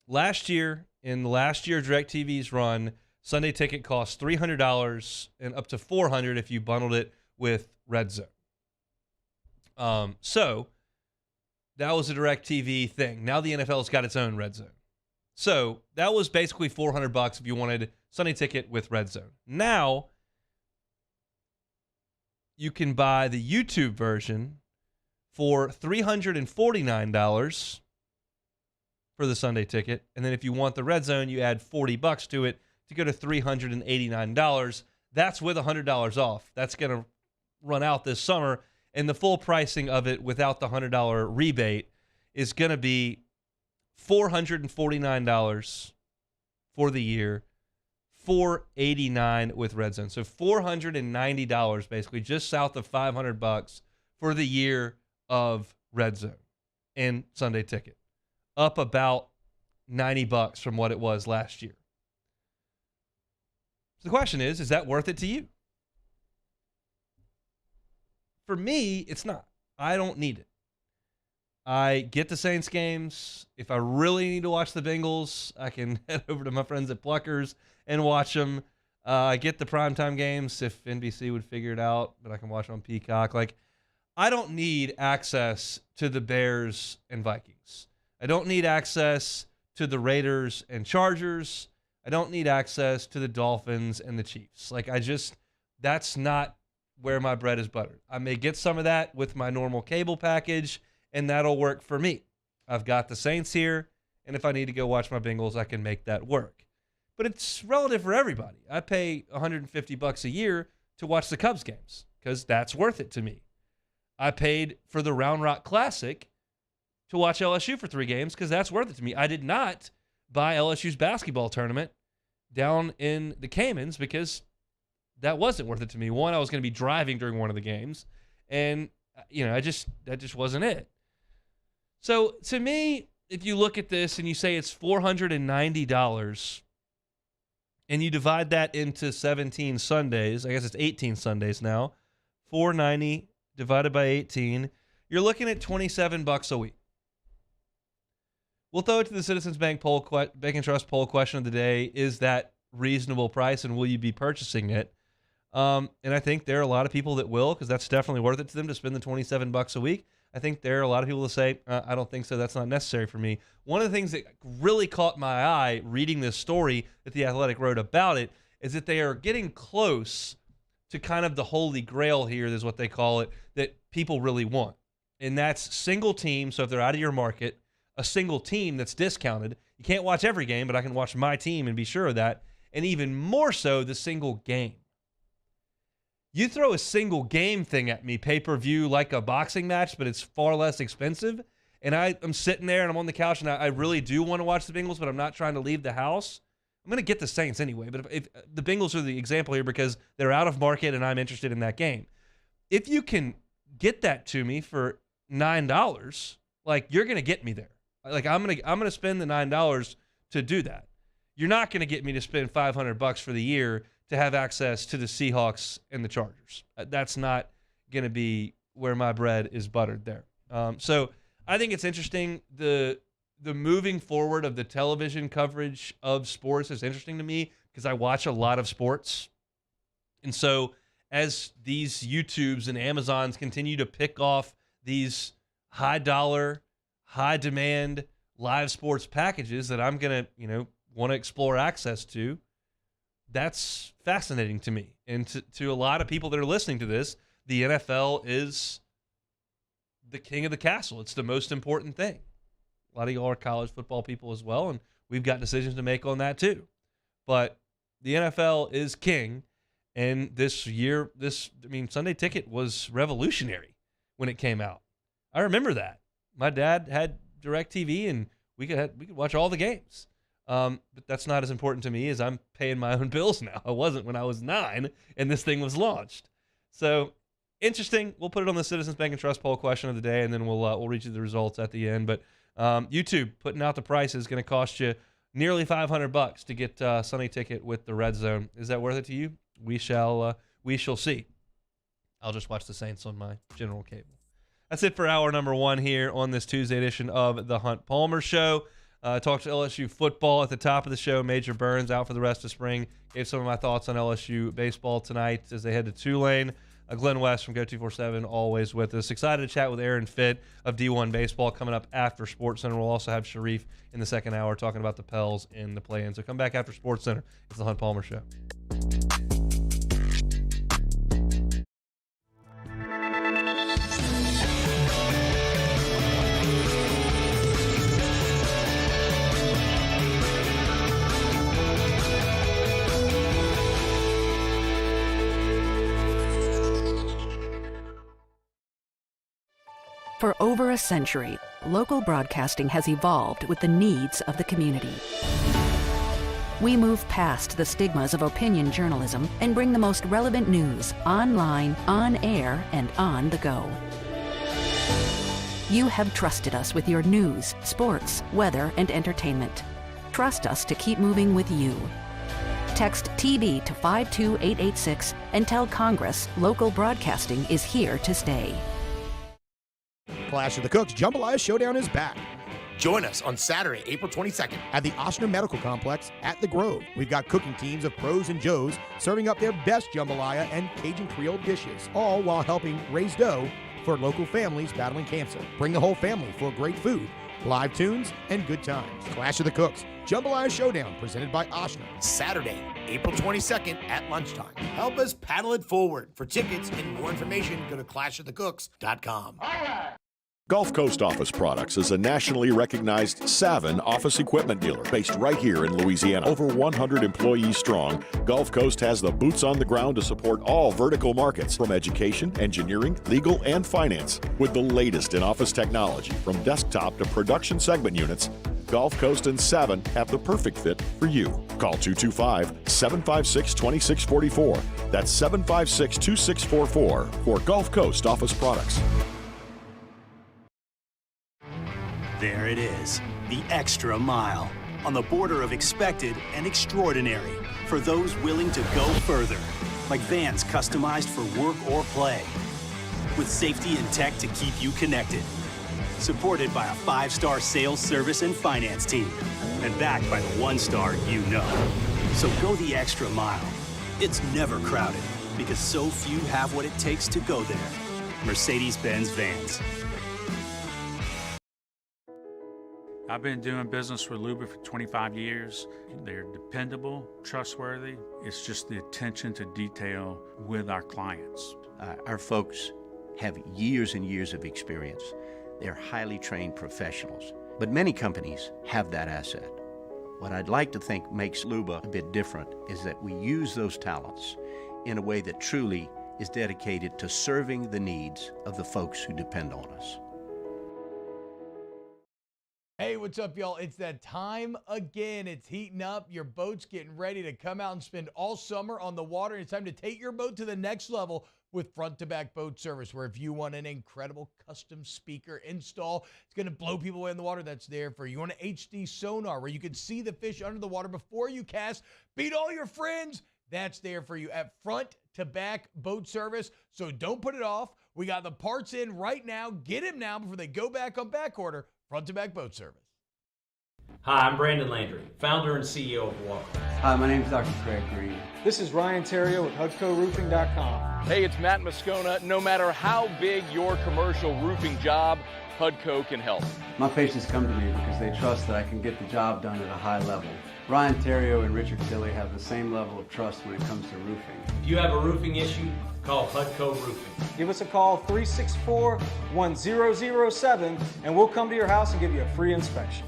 Last year, in the last year of DirecTV's run, Sunday Ticket cost $300 and up to $400 if you bundled it with Red Zone. So that was a DirecTV thing. Now the NFL's got its own Red Zone. So that was basically $400 if you wanted Sunday Ticket with Red Zone. Now you can buy the YouTube version for $349 for the Sunday Ticket. And then if you want the Red Zone, you add $40 to it to go to $389. That's with $100 off. That's going to run out this summer. And the full pricing of it without the $100 rebate is going to be $449 for the year, $489 with Red Zone. So $490 basically, just south of $500 for the year of Red Zone and Sunday Ticket. Up about $90 from what it was last year. So the question is that worth it to you? For me, it's not. I don't need it. I get the Saints games. If I really need to watch the Bengals, I can head over to my friends at Pluckers and watch them. I get the primetime games if NBC would figure it out, but I can watch them on Peacock. I don't need access to the Bears and Vikings. I don't need access to the Raiders and Chargers. I don't need access to the Dolphins and the Chiefs. That's not where my bread is buttered. I may get some of that with my normal cable package, and that'll work for me. I've got the Saints here, and if I need to go watch my Bengals, I can make that work. But it's relative for everybody. I pay $150 a year to watch the Cubs games because that's worth it to me. I paid for the Round Rock Classic to watch LSU for 3 games because that's worth it to me. I did not buy LSU's basketball tournament down in the Caymans because that wasn't worth it to me. One, I was going to be driving during one of the games, and that just wasn't it. So to me, if you look at this and you say it's $490 and you divide that into 17 Sundays, I guess it's 18 Sundays now, $490 divided by 18, you're looking at $27 a week. We'll throw it to the Citizens Bank and Trust poll question of the day. Is that reasonable price, and will you be purchasing it? And I think there are a lot of people that will, because that's definitely worth it to them to spend the $27 a week. I think there are a lot of people that say, I don't think so. That's not necessary for me. One of the things that really caught my eye reading this story that The Athletic wrote about it is that they are getting close to kind of the holy grail here, is what they call it, that people really want. And that's single team. So if they're out of your market, a single team that's discounted. You can't watch every game, but I can watch my team and be sure of that. And even more so, the single game. You throw a single game thing at me, pay-per-view, like a boxing match, but it's far less expensive. And I'm sitting there and I'm on the couch and I really do want to watch the Bengals, but I'm not trying to leave the house. I'm going to get the Saints anyway. But if the Bengals are the example here because they're out of market and I'm interested in that game. If you can get that to me for $9, you're going to get me there. I'm gonna spend the $9 to do that. You're not going to get me to spend $500 for the year to have access to the Seahawks and the Chargers. That's not going to be where my bread is buttered there. So I think it's interesting. The moving forward of the television coverage of sports is interesting to me because I watch a lot of sports. And so as these YouTubes and Amazons continue to pick off these high dollar, high demand live sports packages that I'm going to, want to explore access to, that's fascinating to me. And to a lot of people that are listening to this, the NFL is the king of the castle. It's the most important thing. A lot of y'all are college football people as well, and we've got decisions to make on that too. But the NFL is king, and this year, Sunday Ticket was revolutionary when it came out. I remember that. My dad had DirecTV, and we could watch all the games. But that's not as important to me as I'm paying my own bills now. I wasn't when I was 9 and this thing was launched. So interesting. We'll put it on the Citizens Bank and Trust poll question of the day, and then we'll read you the results at the end. But YouTube putting out the price is going to cost you nearly $500 to get a Sunday ticket with the Red Zone. Is that worth it to you? We shall see. I'll just watch the Saints on my general cable. That's it for hour number 1 here on this Tuesday edition of the Hunt Palmer Show. Talked to LSU football at the top of the show. Major Burns out for the rest of spring. Gave some of my thoughts on LSU baseball tonight as they head to Tulane. Glenn West from Go247 always with us. Excited to chat with Aaron Fitt of D1 Baseball coming up after SportsCenter. We'll also have Sharif in the second hour talking about the Pels in the play-in. So come back after SportsCenter. It's the Hunt Palmer Show. For over a century, local broadcasting has evolved with the needs of the community. We move past the stigmas of opinion journalism and bring the most relevant news online, on air, and on the go. You have trusted us with your news, sports, weather, and entertainment. Trust us to keep moving with you. Text TB to 52886 and tell Congress local broadcasting is here to stay. Clash of the Cooks Jambalaya Showdown is back. Join us on Saturday, April 22nd at the Ochsner Medical Complex at The Grove. We've got cooking teams of pros and joes serving up their best jambalaya and Cajun Creole dishes, all while helping raise dough for local families battling cancer. Bring the whole family for great food, live tunes, and good times. Clash of the Cooks Jambalaya Showdown presented by Ochsner. Saturday, April 22nd at lunchtime. Help us paddle it forward. For tickets and more information, go to clashofthecooks.com. Gulf Coast Office Products is a nationally recognized Savin office equipment dealer based right here in Louisiana. Over 100 employees strong, Gulf Coast has the boots on the ground to support all vertical markets, from education, engineering, legal, and finance. With the latest in office technology, from desktop to production segment units, Gulf Coast and Savin have the perfect fit for you. Call 225-756-2644. That's 756-2644 for Gulf Coast Office Products. There it is, the extra mile, on the border of expected and extraordinary, for those willing to go further, like vans customized for work or play, with safety and tech to keep you connected, supported by a 5-star sales, service, and finance team, and backed by the 1-star you know. So go the extra mile. It's never crowded, because so few have what it takes to go there. Mercedes-Benz Vans. I've been doing business with Luba for 25 years. They're dependable, trustworthy. It's just the attention to detail with our clients. Our folks have years and years of experience. They're highly trained professionals, but many companies have that asset. What I'd like to think makes Luba a bit different is that we use those talents in a way that truly is dedicated to serving the needs of the folks who depend on us. Hey, what's up, y'all? It's that time again. It's heating up. Your boat's getting ready to come out and spend all summer on the water. It's time to take your boat to the next level with front-to-back boat service, where if you want an incredible custom speaker install, it's going to blow people away in the water, that's there for you. You want an HD sonar where you can see the fish under the water before you cast, beat all your friends, that's there for you at front-to-back boat service. So don't put it off. We got the parts in right now. Get them now before they go back on back order. Front-to-back boat service. Hi, I'm Brandon Landry, founder and CEO of Walker. Hi, my name is Dr. Craig Green. This is Ryan Terrio with HUDCORoofing.com. Hey, it's Matt Moscona. No matter how big your commercial roofing job, HUDCO can help. My patients come to me because they trust that I can get the job done at a high level. Ryan Terrio and Richard Tilley have the same level of trust when it comes to roofing. If you have a roofing issue, call HUDCO Roofing. Give us a call, 364-1007, and we'll come to your house and give you a free inspection.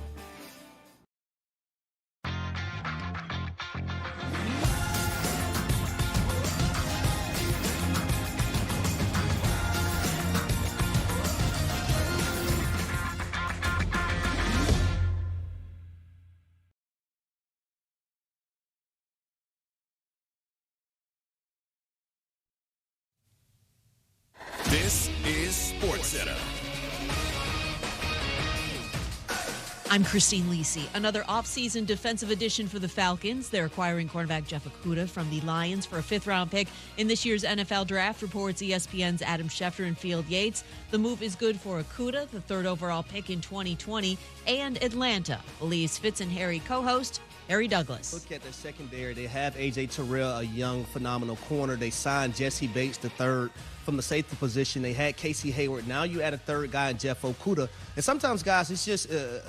This is SportsCenter. I'm Christine Lisi. Another offseason defensive addition for the Falcons. They're acquiring cornerback Jeff Okudah from the Lions for a fifth-round pick in this year's NFL Draft, reports ESPN's Adam Schefter and Field Yates. The move is good for Okudah, the third overall pick in 2020, and Atlanta, believes Fitz and Harry co-host Harry Douglas. Look at the secondary. They have A.J. Terrell, a young, phenomenal corner. They signed Jesse Bates, the third, from the safety position. They had Casey Hayward. Now you add a third guy in Jeff Okudah. And sometimes, guys, it's just the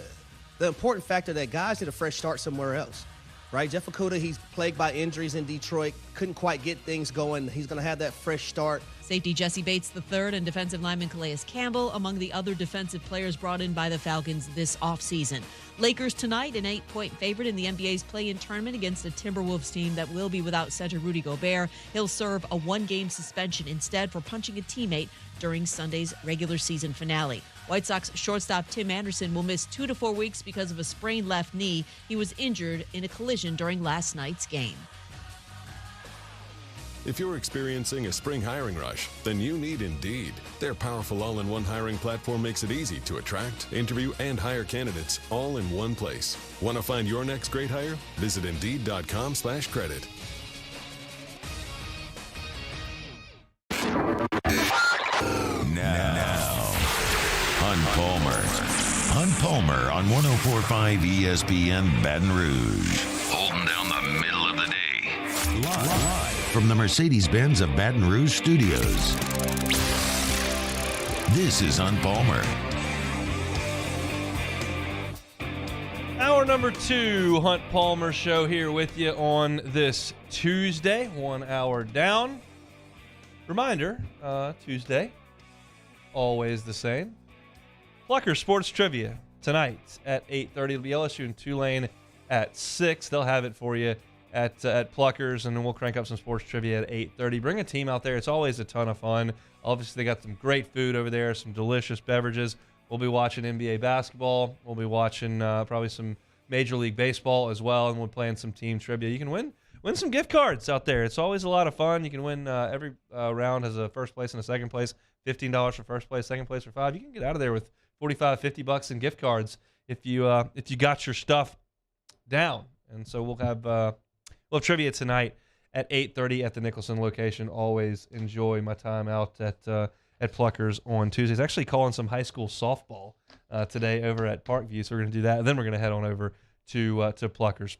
important factor that guys get a fresh start somewhere else, right? Jeff Okudah, he's plagued by injuries in Detroit, couldn't quite get things going. He's going to have that fresh start. Safety Jesse Bates III and defensive lineman Calais Campbell among the other defensive players brought in by the Falcons this offseason. Lakers tonight, an 8-point favorite in the NBA's play-in tournament against a Timberwolves team that will be without center Rudy Gobert. He'll serve a one-game suspension instead for punching a teammate during Sunday's regular season finale. White Sox shortstop Tim Anderson will miss 2 to 4 weeks because of a sprained left knee. He was injured in a collision during last night's game. If you're experiencing a spring hiring rush, then you need Indeed. Their powerful all-in-one hiring platform makes it easy to attract, interview, and hire candidates all in one place. Want to find your next great hire? Visit Indeed.com/credit. Now, Hunt Palmer on 104.5 ESPN Baton Rouge. Holding down the middle of the day. Live from the Mercedes-Benz of Baton Rouge studios. This is Hunt Palmer. Hour number 2, Hunt Palmer Show here with you on this Tuesday, 1 hour down. Reminder, Tuesday, always the same. Plucker Sports Trivia tonight at 8:30. It'll be LSU and Tulane at 6. They'll have it for you at Pluckers, and then we'll crank up some sports trivia at 8:30. Bring a team out there. It's always a ton of fun. Obviously, they got some great food over there, some delicious beverages. We'll be watching NBA basketball. We'll be watching probably some Major League Baseball as well, and we're playing some team trivia. You can win some gift cards out there. It's always a lot of fun. You can win every round has a first place and a second place, $15 for first place, second place for $5. You can get out of there with $45, $50 in gift cards if you got your stuff down. And so we'll have trivia tonight at 8:30 at the Nicholson location. Always enjoy my time out at Pluckers on Tuesdays. Actually calling some high school softball today over at Parkview, so we're going to do that. And then we're going to head on over to Pluckers.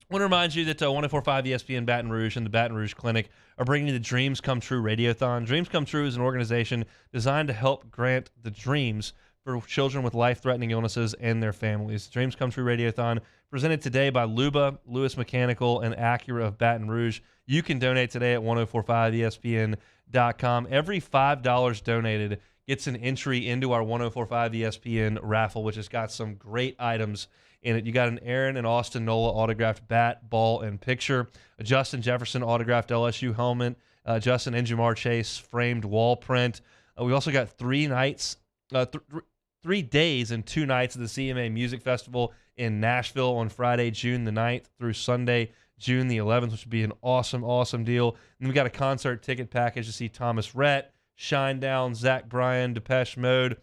I want to remind you that 104.5 ESPN Baton Rouge and the Baton Rouge Clinic are bringing you the Dreams Come True Radiothon. Dreams Come True is an organization designed to help grant the dreams for children with life-threatening illnesses and their families. Dreams Come True Radiothon presented today by Luba, Lewis Mechanical, and Acura of Baton Rouge. You can donate today at 1045ESPN.com. Every $5 donated gets an entry into our 1045 ESPN raffle, which has got some great items in it. You got an Aaron and Austin Nola autographed bat, ball, and picture, a Justin Jefferson autographed LSU helmet, Justin and Jamar Chase framed wall print. We also got 3 days and 2 nights of the CMA Music Festival in Nashville on Friday, June the 9th through Sunday, June the 11th, which would be an awesome, awesome deal. And we got a concert ticket package to see Thomas Rhett, Shinedown, Zach Bryan, Depeche Mode,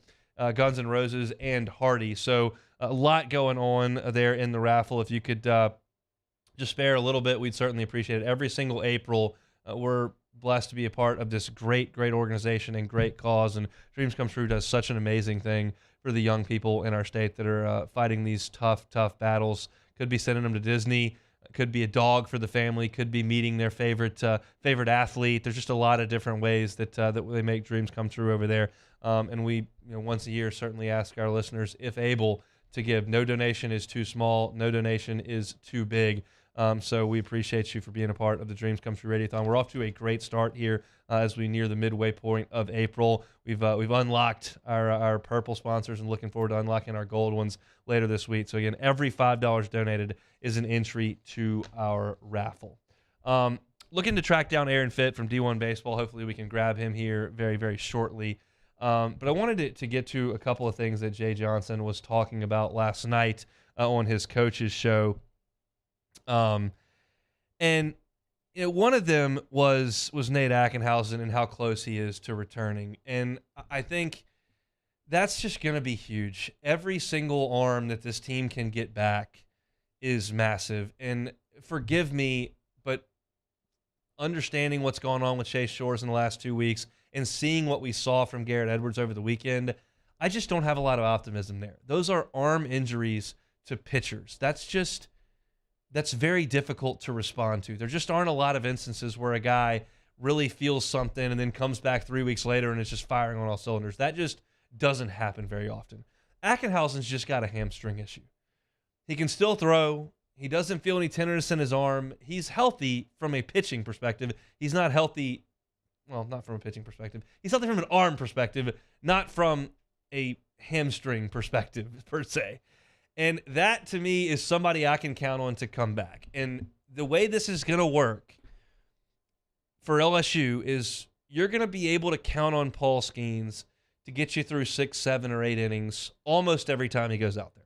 Guns N' Roses, and Hardy. So a lot going on there in the raffle. If you could just spare a little bit, we'd certainly appreciate it. Every single April, we're blessed to be a part of this great, great organization and great cause. And Dreams Come True does such an amazing thing for the young people in our state that are fighting these tough, tough battles. Could be sending them to Disney. Could be a dog for the family. Could be meeting their favorite athlete. There's just a lot of different ways that they make dreams come true over there. And we, once a year, certainly ask our listeners, if able, to give. No donation is too small. No donation is too big. So we appreciate you for being a part of the Dreams Come True Radiothon. We're off to a great start here as we near the midway point of April. We've unlocked our purple sponsors and looking forward to unlocking our gold ones later this week. So again, every $5 donated is an entry to our raffle. Looking to track down Aaron Fitt from D1 Baseball. Hopefully we can grab him here very, very shortly. But I wanted to get to a couple of things that Jay Johnson was talking about last night on his coach's show. And one of them was Nate Ackenhausen and how close he is to returning. And I think that's just going to be huge. Every single arm that this team can get back is massive. And forgive me, but understanding what's going on with Chase Shores in the last 2 weeks and seeing what we saw from Garrett Edwards over the weekend, I just don't have a lot of optimism there. Those are arm injuries to pitchers. That's very difficult to respond to. There just aren't a lot of instances where a guy really feels something and then comes back 3 weeks later and is just firing on all cylinders. That just doesn't happen very often. Ackenhausen's just got a hamstring issue. He can still throw. He doesn't feel any tenderness in his arm. He's healthy from a pitching perspective. He's not healthy, well, not from a pitching perspective. He's healthy from an arm perspective, not from a hamstring perspective, per se. And that, to me, is somebody I can count on to come back. And the way this is going to work for LSU is you're going to be able to count on Paul Skeens to get you through 6, 7, or 8 innings almost every time he goes out there.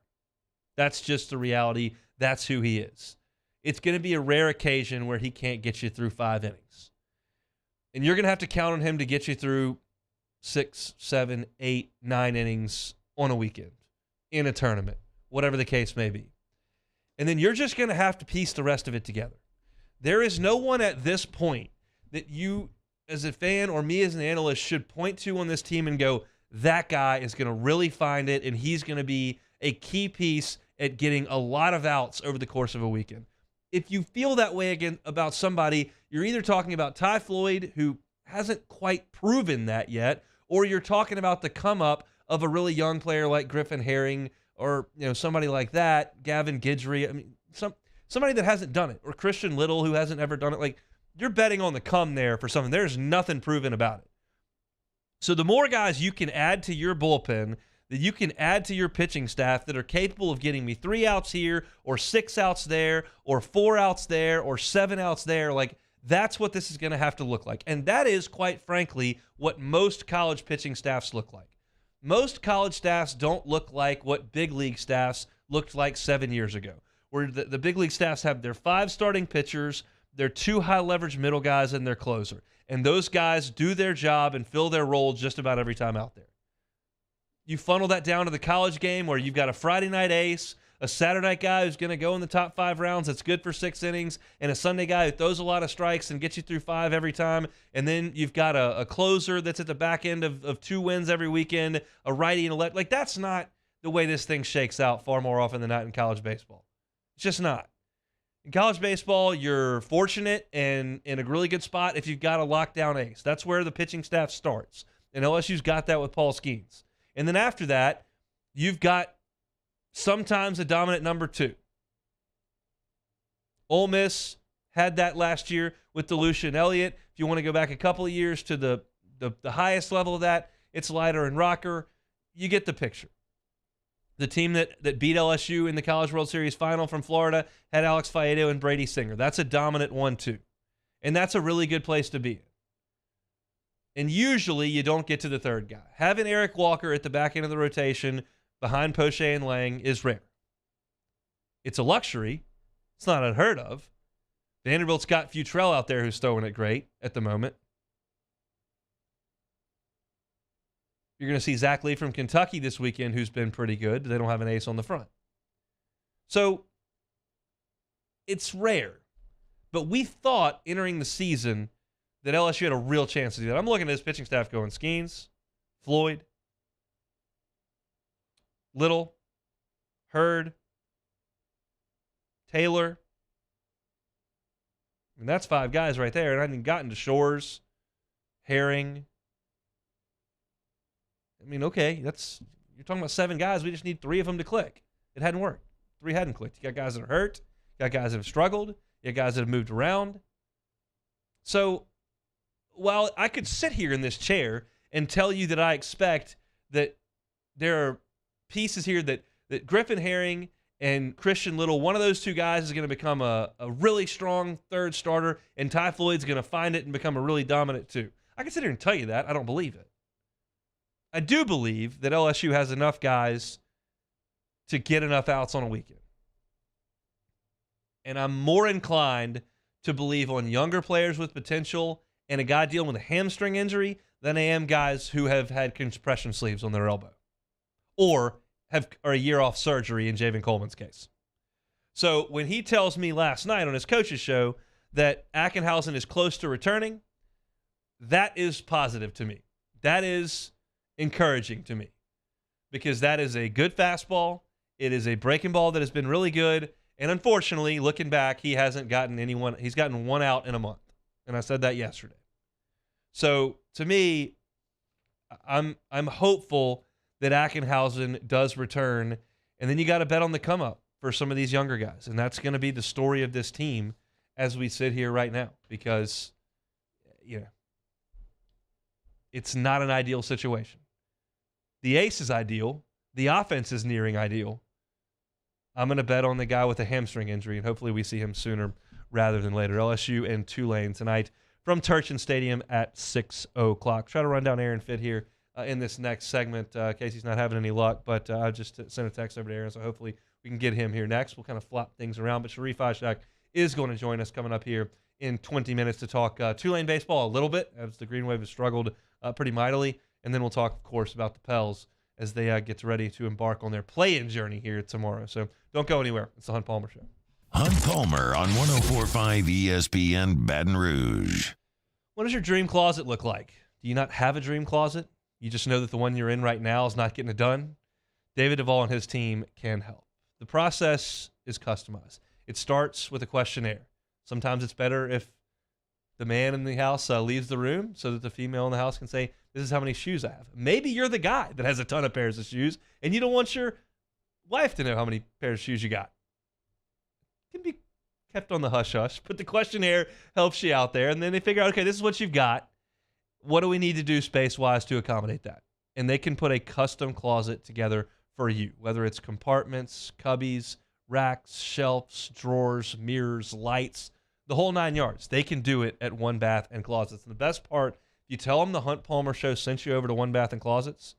That's just the reality. That's who he is. It's going to be a rare occasion where he can't get you through 5 innings. And you're going to have to count on him to get you through 6, 7, 8, 9 innings on a weekend, in a tournament, whatever the case may be. And then you're just going to have to piece the rest of it together. There is no one at this point that you, as a fan or me as an analyst, should point to on this team and go, that guy is going to really find it, and he's going to be a key piece at getting a lot of outs over the course of a weekend. If you feel that way again about somebody, you're either talking about Ty Floyd, who hasn't quite proven that yet, or you're talking about the come up of a really young player like Griffin Herring, or somebody like that, Gavin Guidry. I mean, somebody that hasn't done it, or Christian Little, who hasn't ever done it. Like, you're betting on the come there for something. There's nothing proven about it. So the more guys you can add to your bullpen, that you can add to your pitching staff that are capable of getting me 3 outs here, or 6 outs there, or 4 outs there, or 7 outs there, like, that's what this is going to have to look like. And that is, quite frankly, what most college pitching staffs look like. Most college staffs don't look like what big league staffs looked like 7 years ago, where the big league staffs have their 5 starting pitchers, their 2 high-leverage middle guys, and their closer. And those guys do their job and fill their role just about every time out there. You funnel that down to the college game where you've got a Friday night ace, a Saturday night guy who's going to go in the top 5 rounds that's good for 6 innings, and a Sunday guy who throws a lot of strikes and gets you through 5 every time. And then you've got a closer that's at the back end of 2 wins every weekend, a righty and a left. Like, that's not the way this thing shakes out far more often than not in college baseball. It's just not. In college baseball, you're fortunate and in a really good spot if you've got a lockdown ace. That's where the pitching staff starts. And LSU's got that with Paul Skeens. And then after that, you've got sometimes a dominant number 2. Ole Miss had that last year with DeLucia and Elliott. If you want to go back a couple of years to the highest level of that, it's Leiter and Rocker. You get the picture. The team that beat LSU in the College World Series final from Florida had Alex Faedo and Brady Singer. That's a dominant 1-2. And that's a really good place to be in. And usually you don't get to the third guy. Having Eric Walker at the back end of the rotation behind Poche and Lang is rare. It's a luxury. It's not unheard of. Vanderbilt's got Futrell out there who's throwing it great at the moment. You're going to see Zach Lee from Kentucky this weekend, who's been pretty good. They don't have an ace on the front. So it's rare. But we thought entering the season that LSU had a real chance to do that. I'm looking at this pitching staff going Skeens, Floyd, Little, Hurd, Taylor. I mean, that's 5 guys right there. And I haven't gotten to Shores, Herring. I mean, okay, you're talking about 7 guys. We just need 3 of them to click. It hadn't worked. 3 hadn't clicked. You got guys that are hurt. You got guys that have struggled. You got guys that have moved around. So while I could sit here in this chair and tell you that I expect that there are pieces here that Griffin Herring and Christian Little, one of those 2 guys is going to become a really strong third starter, and Ty Floyd's going to find it and become a really dominant 2. I can sit here and tell you that. I don't believe it. I do believe that LSU has enough guys to get enough outs on a weekend. And I'm more inclined to believe on younger players with potential and a guy dealing with a hamstring injury than I am guys who have had compression sleeves on their elbow or are a year off surgery in Javen Coleman's case. So when he tells me last night on his coach's show that Ackenhausen is close to returning, that is positive to me. That is encouraging to me because that is a good fastball. It is a breaking ball that has been really good. And unfortunately, looking back, he hasn't gotten anyone. He's gotten one out in a month. And I said that yesterday. So to me, I'm hopeful that Ackenhausen does return. And then you got to bet on the come up for some of these younger guys. And that's going to be the story of this team as we sit here right now because, it's not an ideal situation. The ace is ideal. The offense is nearing ideal. I'm going to bet on the guy with a hamstring injury, and hopefully we see him sooner rather than later. LSU and Tulane tonight from Turchin Stadium at 6 o'clock. Try to run down Aaron Fitt here in this next segment. Casey's not having any luck, but I just sent a text over to Aaron, so hopefully we can get him here next. We'll kind of flop things around, but Sharif Ishak is going to join us coming up here in 20 minutes to talk Tulane baseball a little bit as the Green Wave has struggled pretty mightily, and then we'll talk, of course, about the Pels as they get ready to embark on their play-in journey here tomorrow. So don't go anywhere. It's the Hunt Palmer Show. Hunt Palmer on 104.5 ESPN Baton Rouge. What does your dream closet look like? Do you not have a dream closet? You just know that the one you're in right now is not getting it done? David Duvall and his team can help. The process is customized. It starts with a questionnaire. Sometimes it's better if the man in the house leaves the room so that the female in the house can say, this is how many shoes I have. Maybe you're the guy that has a ton of pairs of shoes and you don't want your wife to know how many pairs of shoes you got. It can be kept on the hush-hush, but the questionnaire helps you out there. And then they figure out, okay, this is what you've got. What do we need to do space-wise to accommodate that? And they can put a custom closet together for you, whether it's compartments, cubbies, racks, shelves, drawers, mirrors, lights, the whole 9 yards. They can do it at One Bath and Closets. And the best part, if you tell them the Hunt Palmer Show sent you over to One Bath and Closets,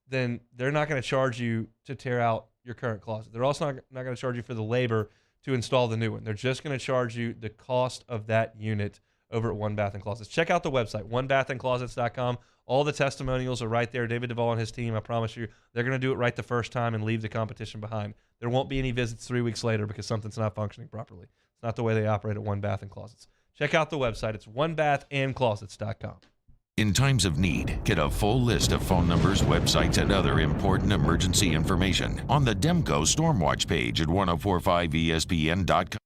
then they're not going to charge you to tear out your current closet. They're also not going to charge you for the labor to install the new one. They're just going to charge you the cost of that unit over at One Bath and Closets. Check out the website, onebathandclosets.com. All the testimonials are right there. David Duvall and his team, I promise you, they're going to do it right the first time and leave the competition behind. There won't be any visits 3 weeks later because something's not functioning properly. It's not the way they operate at One Bath and Closets. Check out the website. It's onebathandclosets.com. In times of need, get a full list of phone numbers, websites, and other important emergency information on the Demco Stormwatch page at 1045ESPN.com.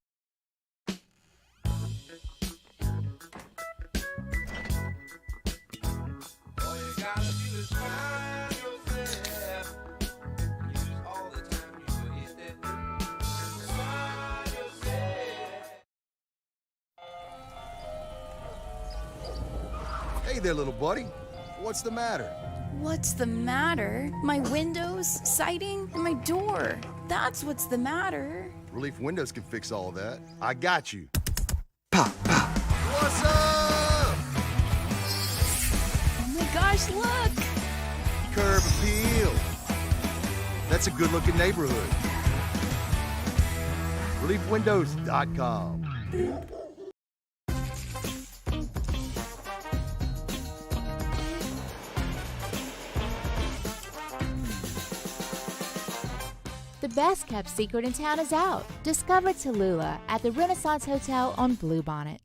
Hey there, little buddy. What's the matter? What's the matter? My windows, siding, and my door. That's what's the matter. Relief Windows can fix all of that. I got you. Pop, pop. What's up? Oh my gosh, look! Curb appeal. That's a good-looking neighborhood. ReliefWindows.com. The best kept secret in town is out. Discover Tallulah at the Renaissance Hotel on Bluebonnet.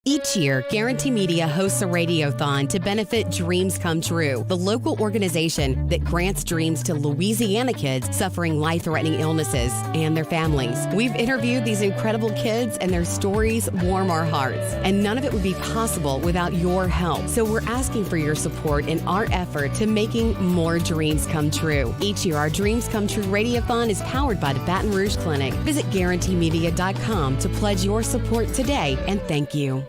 Each year, Guarantee Media hosts a radiothon to benefit Dreams Come True, the local organization that grants dreams to Louisiana kids suffering life-threatening illnesses and their families. We've interviewed these incredible kids, and their stories warm our hearts. And none of it would be possible without your help. So we're asking for your support in our effort to making more dreams come true. Each year, our Dreams Come True radiothon is powered by the Baton Rouge Clinic. Visit GuaranteeMedia.com to pledge your support today, and thank you.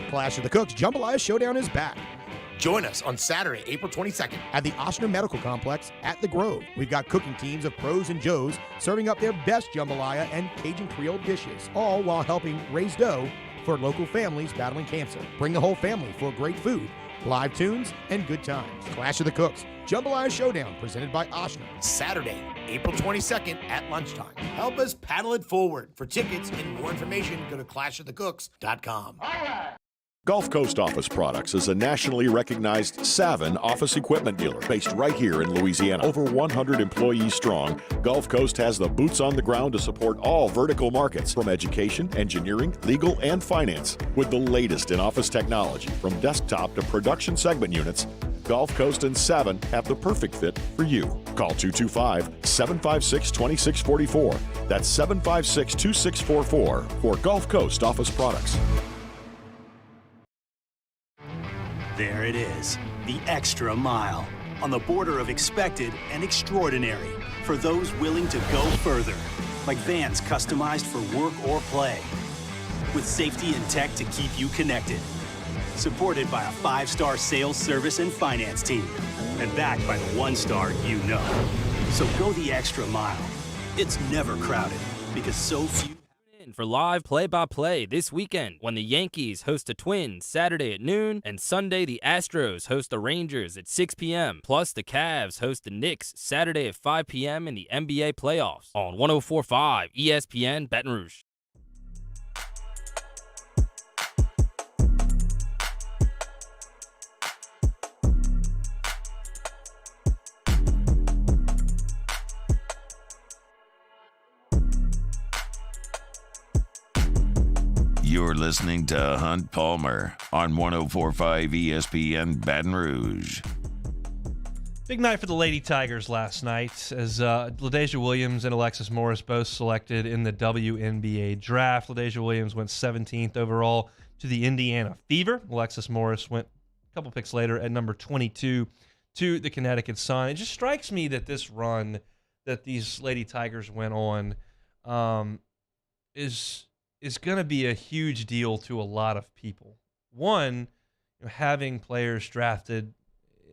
Clash of the Cooks Jambalaya Showdown is back. Join us on Saturday, April 22nd. At the Ochsner Medical Complex at The Grove. We've got cooking teams of pros and Joes serving up their best jambalaya and Cajun Creole dishes, all while helping raise dough for local families battling cancer. Bring the whole family for great food live tunes, and good times. Clash of the Cooks, Jambalaya Showdown, presented by Oshner. Saturday, April 22nd at lunchtime. Help us paddle it forward. For tickets and more information, go to clashofthecooks.com. Gulf Coast Office Products is a nationally recognized Savin office equipment dealer based right here in Louisiana. Over 100 employees strong, Gulf Coast has the boots on the ground to support all vertical markets, from education, engineering, legal, and finance. With the latest in office technology, from desktop to production segment units, Gulf Coast and Savin have the perfect fit for you. Call 225-756-2644. That's 756-2644 for Gulf Coast Office Products. There it is, the extra mile, on the border of expected and extraordinary, for those willing to go further, like vans customized for work or play, with safety and tech to keep you connected, supported by a 5-star sales, service, and finance team, and backed by the 1-star you know. So go the extra mile. It's never crowded, because so few... For live play-by-play this weekend when the Yankees host the Twins Saturday at noon, and Sunday the Astros host the Rangers at 6 p.m. Plus the Cavs host the Knicks Saturday at 5 p.m. in the NBA playoffs on 104.5 ESPN Baton Rouge. You're listening to Hunt Palmer on 104.5 ESPN Baton Rouge. Big night for the Lady Tigers last night as LaDasia Williams and Alexis Morris both selected in the WNBA draft. LaDasia Williams went 17th overall to the Indiana Fever. Alexis Morris went a couple picks later at number 22 to the Connecticut Sun. It just strikes me that this run that these Lady Tigers went on is going to be a huge deal to a lot of people. One, having players drafted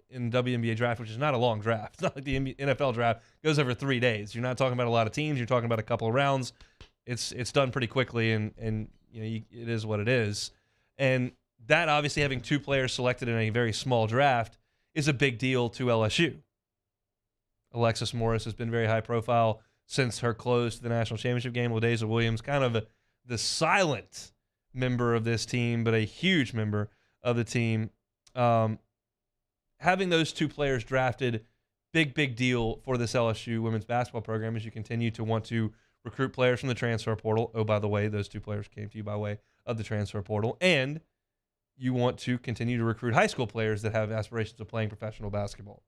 in the WNBA draft, which is not a long draft. It's not like the NFL draft goes over 3 days. You're not talking about a lot of teams. You're talking about a couple of rounds. It's done pretty quickly, and it is what it is. And that, obviously, having 2 players selected in a very small draft is a big deal to LSU. Alexis Morris has been very high profile since her close to the national championship game. LaDasia Williams, kind of the silent member of this team, but a huge member of the team. Having those 2 players drafted, big deal for this LSU women's basketball program as you continue to want to recruit players from the transfer portal. Oh, by the way, those 2 players came to you by way of the transfer portal. And you want to continue to recruit high school players that have aspirations of playing professional basketball.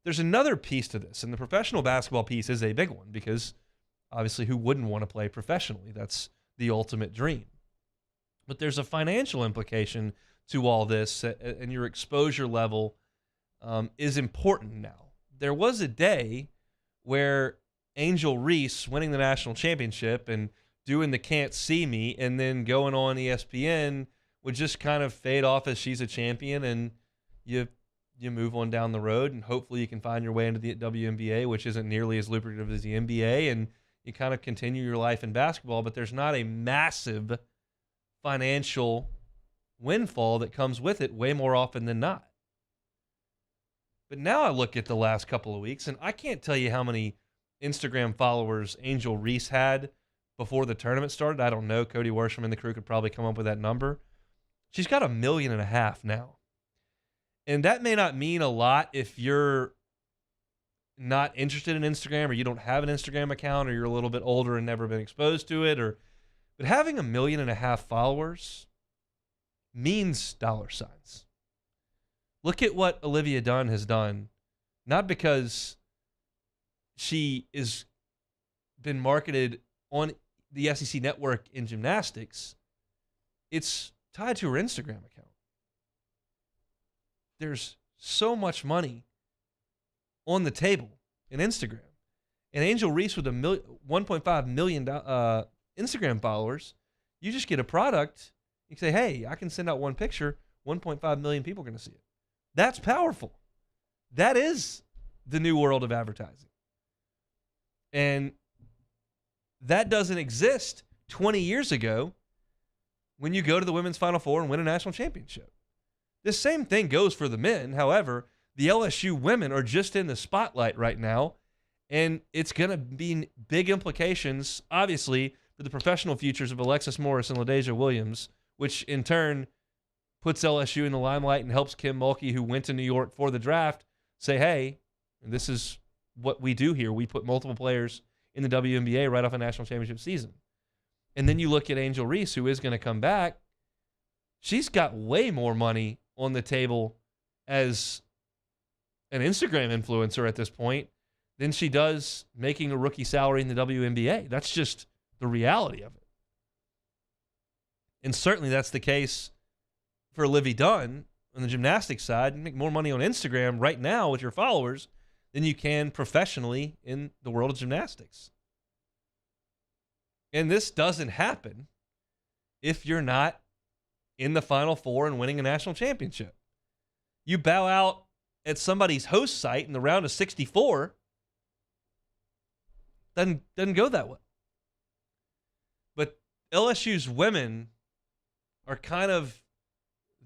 There's another piece to this, and the professional basketball piece is a big one because obviously who wouldn't want to play professionally? That's the ultimate dream. But there's a financial implication to all this, and your exposure level is important now. There was a day where Angel Reese winning the national championship and doing the Can't See Me and then going on ESPN would just kind of fade off as she's a champion, and you move on down the road, and hopefully you can find your way into the WNBA, which isn't nearly as lucrative as the NBA, and you kind of continue your life in basketball, but there's not a massive financial windfall that comes with it way more often than not. But now I look at the last couple of weeks, and I can't tell you how many Instagram followers Angel Reese had before the tournament started. I don't know. Cody Worsham and the crew could probably come up with that number. She's got 1.5 million now. And that may not mean a lot if you're not interested in Instagram, or you don't have an Instagram account, or you're a little bit older and never been exposed to it, but having 1.5 million followers means dollar signs. Look at what Olivia Dunn has done, not because she is been marketed on the SEC network in gymnastics. It's tied to her Instagram account. There's so much money on the table in Instagram. And Angel Reese with 1.5 million Instagram followers, you just get a product. You say, hey, I can send out one picture. 1.5 million people are going to see it. That's powerful. That is the new world of advertising. And that doesn't exist 20 years ago when you go to the Women's Final Four and win a national championship. The same thing goes for the men. However, the LSU women are just in the spotlight right now, and it's going to be big implications, obviously, for the professional futures of Alexis Morris and LaDasia Williams, which in turn puts LSU in the limelight and helps Kim Mulkey, who went to New York for the draft, say, hey, this is what we do here. We put multiple players in the WNBA right off a national championship season. And then you look at Angel Reese, who is going to come back. She's got way more money on the table as an Instagram influencer at this point than she does making a rookie salary in the WNBA. That's just the reality of it. And certainly that's the case for Livy Dunn on the gymnastics side. You make more money on Instagram right now with your followers than you can professionally in the world of gymnastics. And this doesn't happen if you're not in the Final Four and winning a national championship. You bow out at somebody's host site in the round of 64, doesn't go that way. But LSU's women are kind of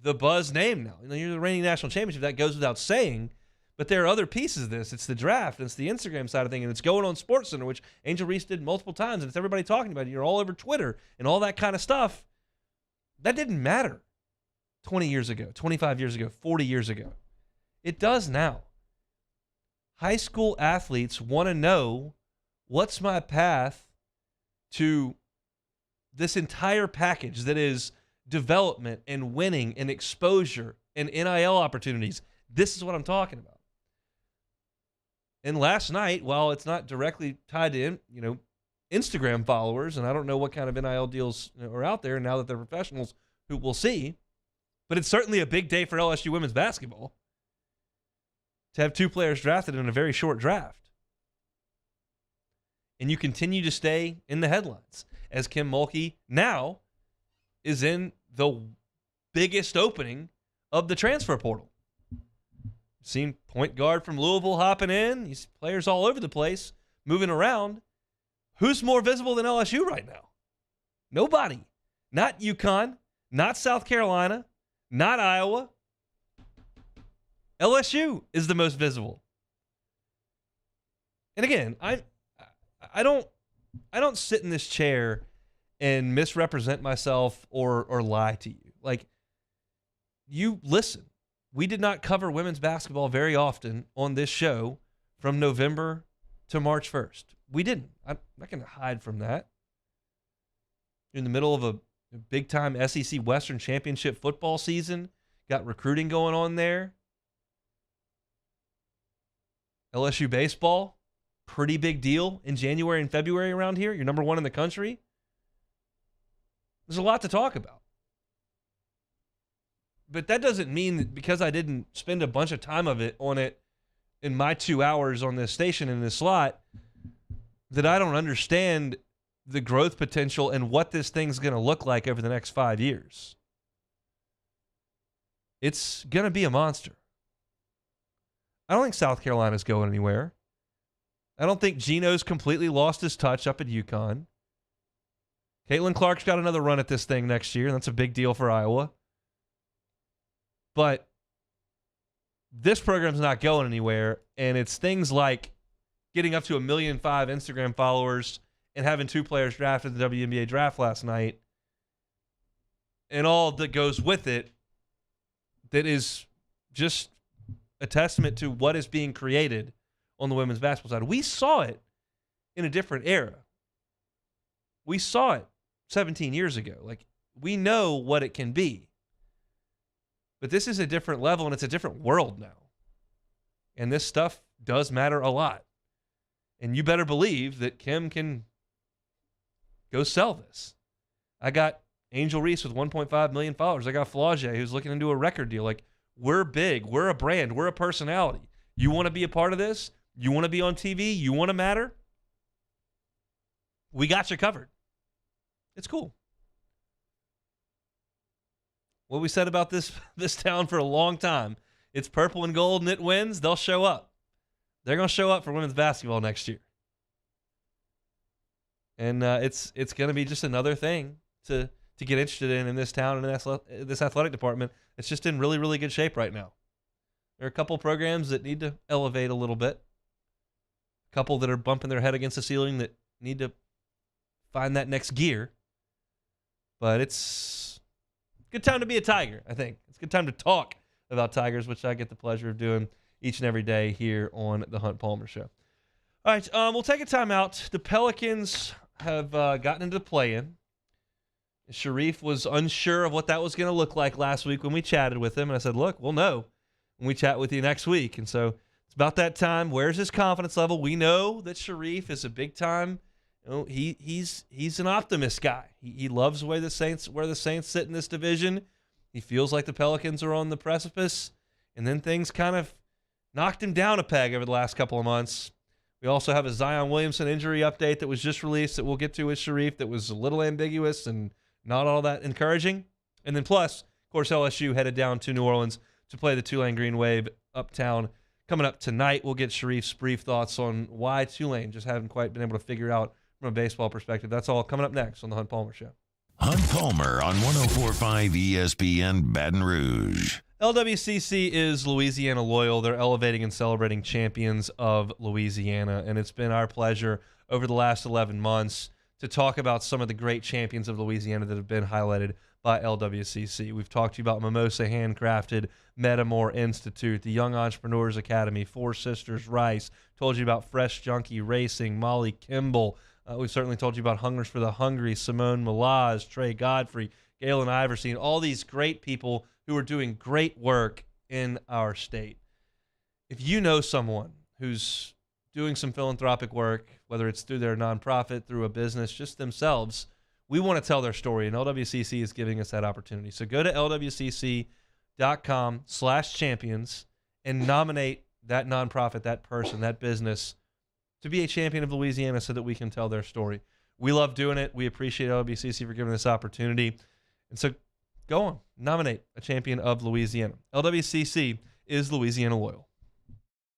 the buzz name now. You know, you're the reigning national championship. That goes without saying. But there are other pieces of this. It's the draft. It's the Instagram side of things. And it's going on SportsCenter, which Angel Reese did multiple times. And it's everybody talking about it. You're all over Twitter and all that kind of stuff. That didn't matter 20 years ago, 25 years ago, 40 years ago. It does now. High school athletes want to know, what's my path to this entire package that is development and winning and exposure and NIL opportunities. This is what I'm talking about. And last night, while it's not directly tied to, Instagram followers, and I don't know what kind of NIL deals are out there now that they're professionals, who we'll see, but it's certainly a big day for LSU women's basketball to have 2 players drafted in a very short draft. And you continue to stay in the headlines as Kim Mulkey now is in the biggest opening of the transfer portal. Seen point guard from Louisville hopping in. These players all over the place, moving around. Who's more visible than LSU right now? Nobody. Not UConn, not South Carolina, not Iowa. LSU is the most visible. And again, I don't sit in this chair and misrepresent myself or lie to you. Like, you listen. We did not cover women's basketball very often on this show from November to March 1st. We didn't. I'm not going to hide from that. You're in the middle of a big-time SEC Western Championship football season. Got recruiting going on there. LSU baseball, pretty big deal in January and February around here. You're number 1 in the country. There's a lot to talk about. But that doesn't mean that because I didn't spend a bunch of time of it on it in my 2 hours on this station in this slot that I don't understand the growth potential and what this thing's going to look like over the next 5 years. It's going to be a monster. I don't think South Carolina's going anywhere. I don't think Geno's completely lost his touch up at UConn. Caitlin Clark's got another run at this thing next year, and that's a big deal for Iowa. But this program's not going anywhere, and it's things like getting up to 1.5 million Instagram followers and having 2 players drafted the WNBA draft last night and all that goes with it that is just a testament to what is being created on the women's basketball side. We saw it in a different era. We saw it 17 years ago. Like, we know what it can be. But this is a different level, and it's a different world now. And this stuff does matter a lot. And you better believe that Kim can go sell this. I got Angel Reese with 1.5 million followers. I got Flaugier, who's looking into a record deal. Like, we're big. We're a brand. We're a personality. You want to be a part of this? You want to be on TV? You want to matter? We got you covered. It's cool. What we said about this town for a long time. It's purple and gold and it wins. They'll show up. They're going to show up for women's basketball next year. And it's going to be just another thing to to get interested in this town and in this athletic department. It's just in really, really good shape right now. There are a couple programs that need to elevate a little bit. A couple that are bumping their head against the ceiling that need to find that next gear. But it's a good time to be a Tiger, I think. It's a good time to talk about Tigers, which I get the pleasure of doing each and every day here on the Hunt Palmer Show. All right, we'll take a timeout. The Pelicans have gotten into the play-in. Sharif was unsure of what that was going to look like last week when we chatted with him, and I said, look, we'll know when we chat with you next week. And so it's about that time. Where's his confidence level? We know that Sharif is a big-time, he's an optimist guy. He loves where the Saints sit in this division. He feels like the Pelicans are on the precipice, and then things kind of knocked him down a peg over the last couple of months. We also have a Zion Williamson injury update that was just released that we'll get to with Sharif that was a little ambiguous and not all that encouraging. And then plus, of course, LSU headed down to New Orleans to play the Tulane Green Wave uptown. Coming up tonight, we'll get Sharif's brief thoughts on why Tulane just haven't quite been able to figure out from a baseball perspective. That's all coming up next on the Hunt Palmer Show. Hunt Palmer on 104.5 ESPN Baton Rouge. LWCC is Louisiana loyal. They're elevating and celebrating champions of Louisiana, and it's been our pleasure over the last 11 months to talk about some of the great champions of Louisiana that have been highlighted by LWCC. We've talked to you about Mimosa Handcrafted, Metamore Institute, the Young Entrepreneurs Academy, Four Sisters Rice, told you about Fresh Junkie Racing, Molly Kimball. We've certainly told you about Hungers for the Hungry, Simone Malaz, Trey Godfrey, Galen Iverson, all these great people who are doing great work in our state. If you know someone who's doing some philanthropic work, whether it's through their nonprofit, through a business, just themselves, we want to tell their story, and LWCC is giving us that opportunity. So go to lwcc.com/champions and nominate that nonprofit, that person, that business to be a champion of Louisiana so that we can tell their story. We love doing it. We appreciate LWCC for giving this opportunity. And so go on, nominate a champion of Louisiana. LWCC is Louisiana loyal.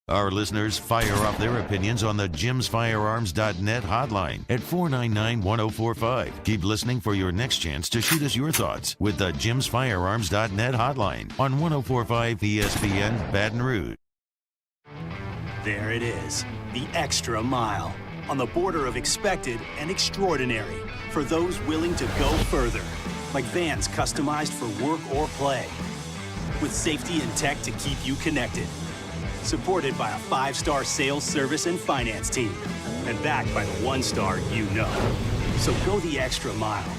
Our listeners fire off their opinions on the jimsfirearms.net hotline at 499-1045. Keep listening for your next chance to shoot us your thoughts with the jimsfirearms.net hotline on 104.5 ESPN Baton Rouge. There it is, the extra mile, on the border of expected and extraordinary for those willing to go further, like vans customized for work or play, with safety and tech to keep you connected. Supported by a 5-star sales, service, and finance team. And backed by the 1-star you know. So go the extra mile.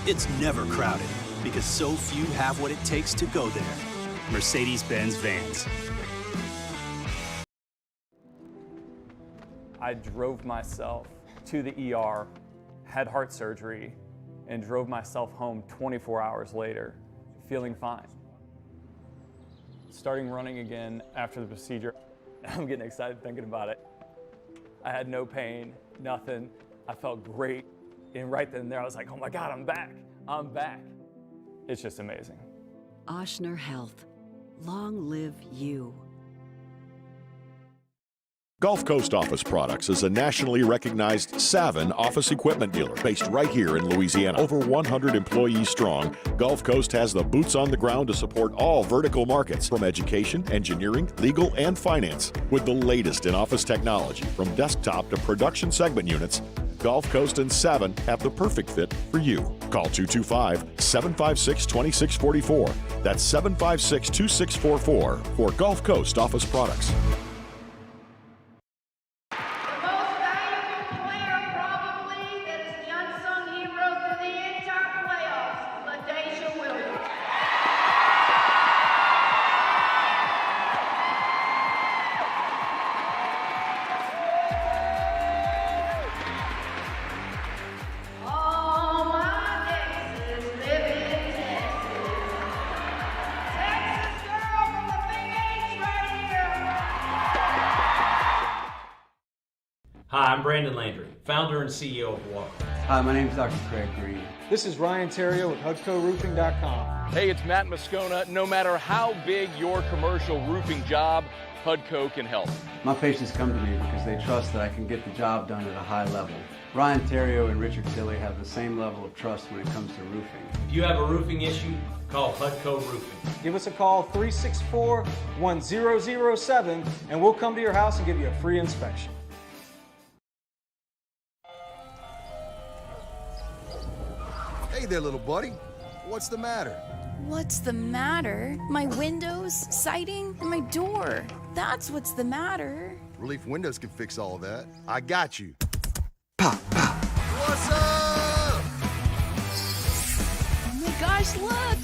It's never crowded because so few have what it takes to go there. Mercedes-Benz Vans. I drove myself to the ER, had heart surgery, and drove myself home 24 hours later, feeling fine. Starting running again after the procedure, I'm getting excited thinking about it. I had no pain, nothing. I felt great. And right then and there, I was like, oh my God, I'm back. I'm back. It's just amazing. Ochsner Health. Long live you. Gulf Coast Office Products is a nationally recognized Savin office equipment dealer based right here in Louisiana. Over 100 employees strong, Gulf Coast has the boots on the ground to support all vertical markets from education, engineering, legal, and finance. With the latest in office technology from desktop to production segment units, Gulf Coast and Savin have the perfect fit for you. Call 225-756-2644. That's 756-2644 for Gulf Coast Office Products. Hi, I'm Brandon Landry, founder and CEO of Walk. Hi, my name is Dr. Craig Green. This is Ryan Terrio with HUDCoRoofing.com. Hey, it's Matt Moscona. No matter how big your commercial roofing job, HUDCO can help. My patients come to me because they trust that I can get the job done at a high level. Ryan Terrio and Richard Tilley have the same level of trust when it comes to roofing. If you have a roofing issue, call Hudco Roofing. Give us a call 364-1007 and we'll come to your house and give you a free inspection. Hey there, little buddy. What's the matter? What's the matter? My windows, siding, and my door. That's what's the matter. Relief Windows can fix all of that. I got you. Pop, pop. What's up? Oh my gosh, look!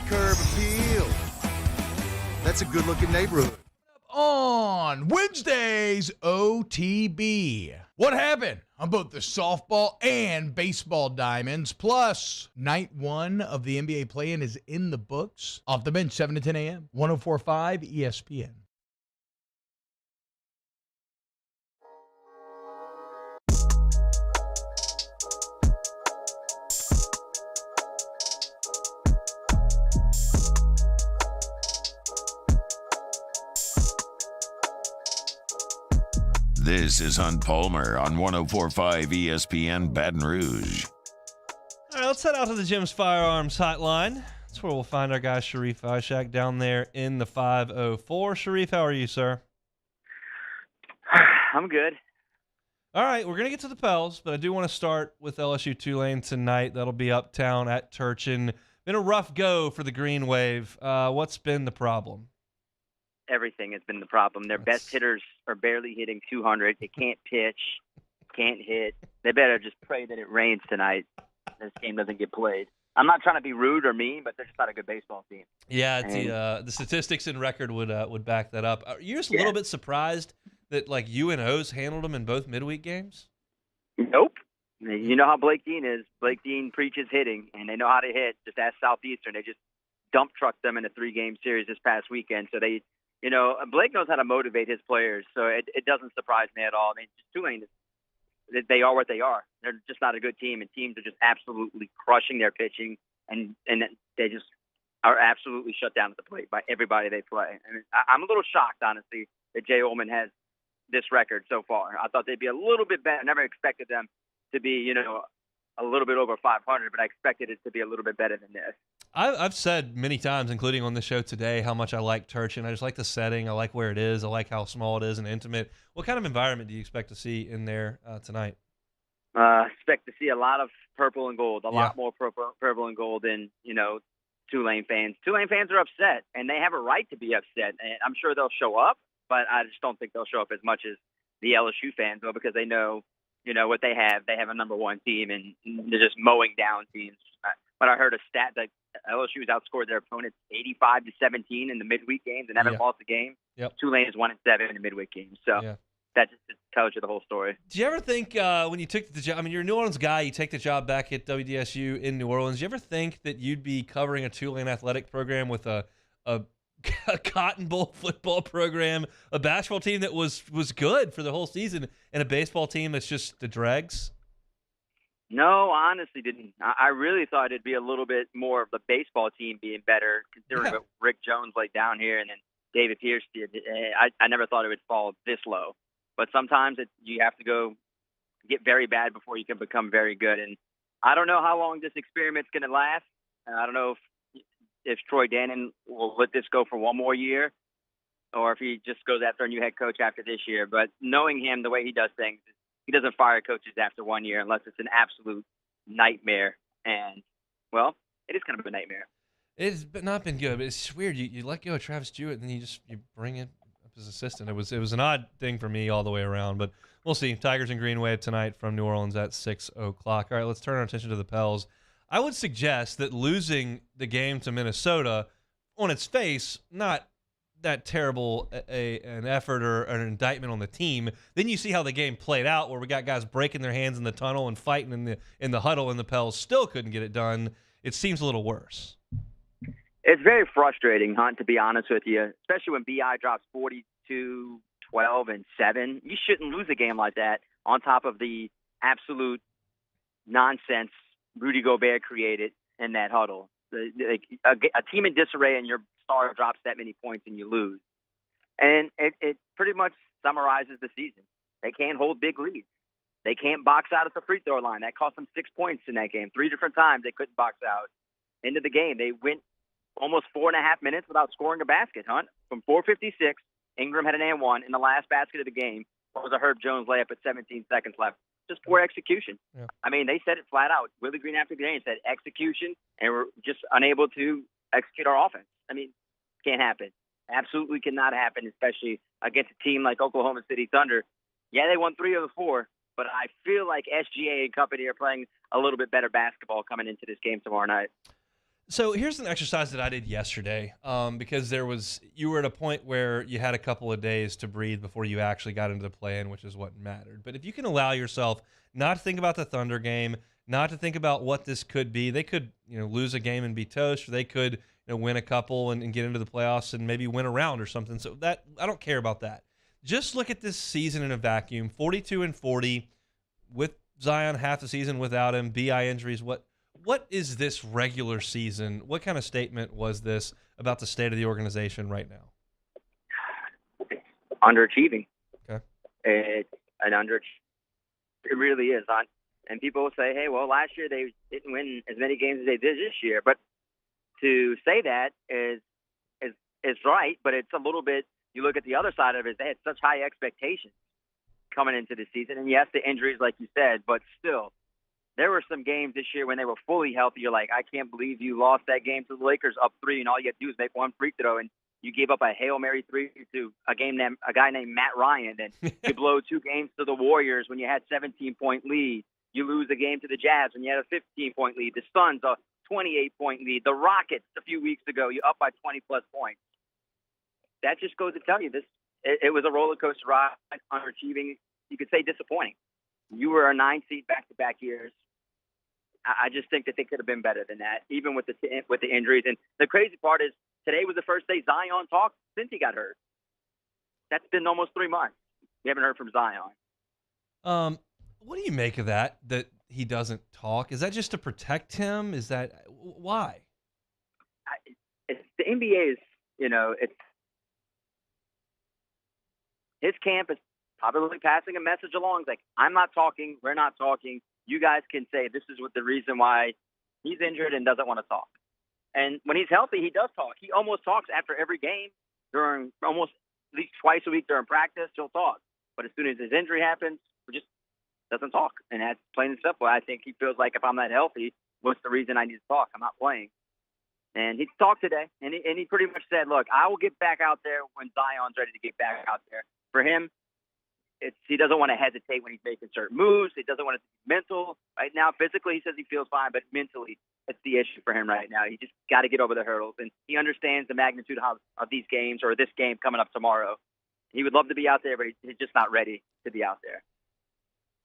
Curb appeal. That's a good-looking neighborhood. On Wednesday's OTB. What happened on both the softball and baseball diamonds? Plus, night one of the NBA play-in is in the books. Off the bench, 7 to 10 a.m. 104.5 ESPN. This is Hunt Palmer on 104.5 ESPN Baton Rouge. All right, let's head out to the Jim's Firearms Hotline. That's where we'll find our guy Sharif Ishak down there in the 504. Sharif, how are you, sir? I'm good. All right, we're going to get to the Pels, but I do want to start with LSU Tulane tonight. That'll be uptown at Turchin. Been a rough go for the Green Wave. What's been the problem? Everything has been the problem. Their best hitters are barely hitting 200. They can't pitch, can't hit. They better just pray that it rains tonight. This game doesn't get played. I'm not trying to be rude or mean, but they're just not a good baseball team. Yeah, the statistics and record would back that up. Are you just a little bit surprised that like UNO's handled them in both midweek games? Nope. You know how Blake Dean is. Blake Dean preaches hitting, and they know how to hit. Just ask Southeastern. They just dump trucked them in a 3-game series this past weekend. So they. You know, Blake knows how to motivate his players, so it doesn't surprise me at all. I mean, Tulane, they are what they are. They're just not a good team, and teams are just absolutely crushing their pitching, and they just are absolutely shut down at the plate by everybody they play. I mean, I'm a little shocked, honestly, that Jay Ullman has this record so far. I thought they'd be a little bit better. I never expected them to be, you know, a little bit over 500, but I expected it to be a little bit better than this. I've said many times, including on the show today, how much I like Turchin. I just like the setting. I like where it is. I like how small it is and intimate. What kind of environment do you expect to see in there tonight? Expect to see a lot of purple and gold, a lot more purple and gold than, you know, Tulane fans. Tulane fans are upset, and they have a right to be upset. And I'm sure they'll show up, but I just don't think they'll show up as much as the LSU fans will, because they know, you know, what they have. They have a number one team, and they're just mowing down teams. But I heard a stat that LSU's outscored their opponents 85-17 in the midweek games and haven't lost a game. Yep. Tulane is 1-7 in the midweek games. So that just tells you the whole story. Do you ever think when you took the job, I mean, you're a New Orleans guy, you take the job back at WDSU in New Orleans, do you ever think that you'd be covering a Tulane athletic program with a Cotton Bowl football program, a basketball team that was good for the whole season, and a baseball team that's just the dregs? No, I honestly didn't. I really thought it'd be a little bit more of the baseball team being better, considering what Rick Jones laid down here and then David Pierce did. I never thought it would fall this low. But sometimes you have to go get very bad before you can become very good. And I don't know how long this experiment's going to last. I don't know if Troy Dannon will let this go for one more year, or if he just goes after a new head coach after this year. But knowing him, the way he does things, he doesn't fire coaches after 1 year unless it's an absolute nightmare. And, well, it is kind of a nightmare. It's not been good, but it's weird. You let go of Travis Jewett, and then you bring in up as assistant. It was an odd thing for me all the way around, but we'll see. Tigers and Green Wave tonight from New Orleans at 6 o'clock. All right, let's turn our attention to the Pels. I would suggest that losing the game to Minnesota, on its face, not that terrible an effort or an indictment on the team. Then you see how the game played out, where we got guys breaking their hands in the tunnel and fighting in the huddle, and the Pels still couldn't get it done. It seems a little worse. It's very frustrating, Hunt, to be honest with you, especially when BI drops 42, 12, and 7. You shouldn't lose a game like that on top of the absolute nonsense Rudy Gobert created in that huddle. A team in disarray and your star drops that many points and you lose. And it pretty much summarizes the season. They can't hold big leads. They can't box out at the free throw line. That cost them 6 points in that game. 3 different times they couldn't box out. Into the game, they went almost 4.5 minutes without scoring a basket, Hunt. From 4:56, Ingram had an and one in the last basket of the game. What was a Herb Jones layup at 17 seconds left? Just poor execution. Yeah. I mean, they said it flat out. Willie Green after the game said execution, and we're just unable to execute our offense. I mean, can't happen. Absolutely cannot happen, especially against a team like Oklahoma City Thunder. Yeah, they won 3 of the 4, but I feel like SGA and company are playing a little bit better basketball coming into this game tomorrow night. So here's an exercise that I did yesterday because you were at a point where you had a couple of days to breathe before you actually got into the play-in, which is what mattered. But if you can allow yourself not to think about the Thunder game, not to think about what this could be, they could lose a game and be toast, or they could win a couple and get into the playoffs and maybe win a round or something. So that I don't care about that. Just look at this season in a vacuum: 42-40 with Zion half the season without him, BI injuries. What is this regular season? What kind of statement was this about the state of the organization right now? Underachieving. Okay. It's an It really is. And people will say, hey, well, last year they didn't win as many games as they did this year. But to say that is right, but it's a little bit, you look at the other side of it, they had such high expectations coming into the season. And yes, the injuries, like you said, but still, there were some games this year when they were fully healthy. You're like, I can't believe you lost that game to the Lakers up 3, and all you had to do is make one free throw, and you gave up a Hail Mary 3 to a guy named Matt Ryan. And you blow 2 games to the Warriors when you had 17-point lead. You lose a game to the Jazz when you had a 15-point lead. The Suns, a 28-point lead. The Rockets a few weeks ago, you up by 20-plus points. That just goes to tell you this. It was a roller coaster ride, underachieving. You could say disappointing. You were a 9 seed back-to-back years. I just think that they could have been better than that, even with the injuries. And the crazy part is today was the first day Zion talked since he got hurt. That's been almost 3 months. We haven't heard from Zion. What do you make of that he doesn't talk? Is that just to protect him? Is that why? The NBA is, it's his camp is probably passing a message along. It's like, I'm not talking. We're not talking. You guys can say this is what the reason why he's injured and doesn't want to talk. And when he's healthy, he does talk. He almost talks after every game, during almost at least twice a week during practice, he'll talk. But as soon as his injury happens, he just doesn't talk. And that's plain and simple. I think he feels like if I'm not healthy, what's the reason I need to talk? I'm not playing. And he talked today, and he pretty much said, look, I will get back out there when Zion's ready to get back out there. For him, he doesn't want to hesitate when he's making certain moves. He doesn't want to be mental. Right now, physically, he says he feels fine, but mentally, it's the issue for him right now. He just got to get over the hurdles, and he understands the magnitude of these games, or this game coming up tomorrow. He would love to be out there, but he's just not ready to be out there.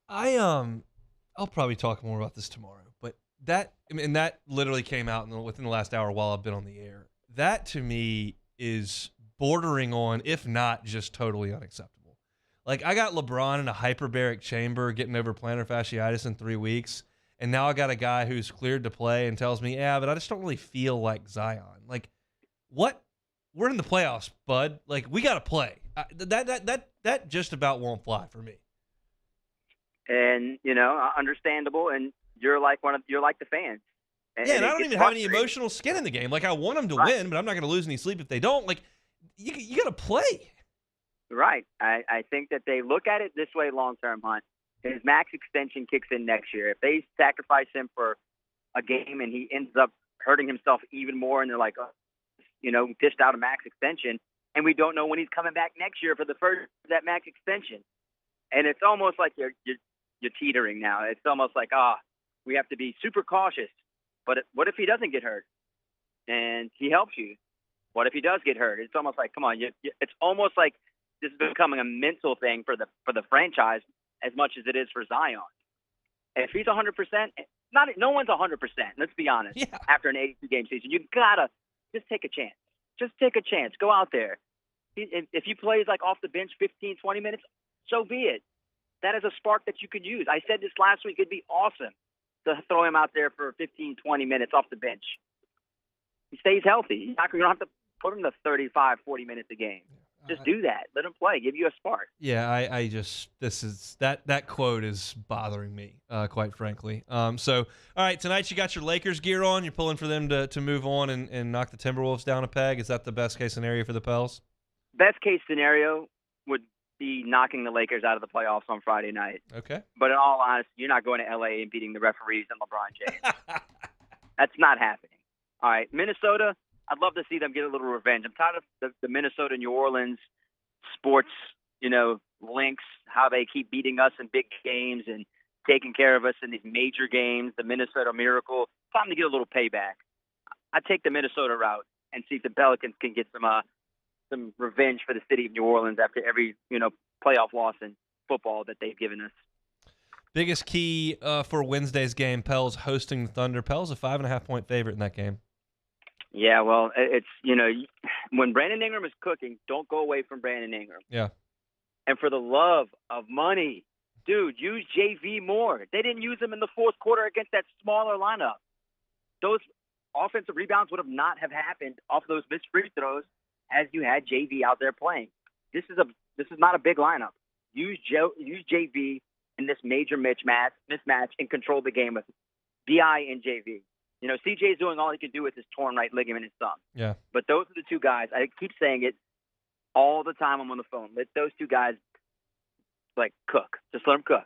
I'll probably talk more about this tomorrow, but that literally came out within the last hour while I've been on the air. That to me is bordering on, if not just totally unacceptable. Like, I got LeBron in a hyperbaric chamber getting over plantar fasciitis in 3 weeks, and now I got a guy who's cleared to play and tells me, yeah, but I just don't really feel like Zion. Like, what? We're in the playoffs, bud. Like, we got to play. That just about won't fly for me. And, understandable, and you're like the fans. And I don't even have any emotional skin in the game. Like, I want them to win, but I'm not going to lose any sleep if they don't. Like, you got to play. Right. I think that they look at it this way long-term, Hunt. His max extension kicks in next year. If they sacrifice him for a game and he ends up hurting himself even more, and they're like, dished out a max extension, and we don't know when he's coming back next year for the first that max extension. And it's almost like you're teetering now. It's almost like, we have to be super cautious. But what if he doesn't get hurt and he helps you? What if he does get hurt? It's almost like, come on, it's almost like this is becoming a mental thing for the franchise as much as it is for Zion. If he's 100%, no one's 100%. Let's be honest. Yeah. After an 82-game season, you gotta just take a chance. Just take a chance. Go out there. If he plays like off the bench 15, 20 minutes, so be it. That is a spark that you could use. I said this last week. It'd be awesome to throw him out there for 15, 20 minutes off the bench. He stays healthy. You don't have to put him to 35, 40 minutes a game. Just do that. Let them play. Give you a spark. Yeah, I just that quote is bothering me, quite frankly. So all right, tonight you got your Lakers gear on. You're pulling for them to move on and knock the Timberwolves down a peg. Is that the best case scenario for the Pels? Best case scenario would be knocking the Lakers out of the playoffs on Friday night. Okay. But in all honesty, you're not going to L.A. and beating the referees and LeBron James. That's not happening. All right, Minnesota, I'd love to see them get a little revenge. I'm tired of the Minnesota-New Orleans sports, links, how they keep beating us in big games and taking care of us in these major games, the Minnesota Miracle. Time to get a little payback. I'd take the Minnesota route and see if the Pelicans can get some revenge for the city of New Orleans after every, playoff loss in football that they've given us. Biggest key for Wednesday's game, Pels hosting the Thunder. Pels a 5.5-point favorite in that game. Yeah, well, it's, when Brandon Ingram is cooking, don't go away from Brandon Ingram. Yeah. And for the love of money, dude, use JV more. They didn't use him in the fourth quarter against that smaller lineup. Those offensive rebounds would not have happened off those missed free throws as you had JV out there playing. This is not a big lineup. Use JV in this major mismatch and control the game with BI and JV. CJ's doing all he can do with his torn right ligament and thumb. Yeah. But those are the two guys. I keep saying it all the time I'm on the phone. Let those two guys, cook. Just let them cook.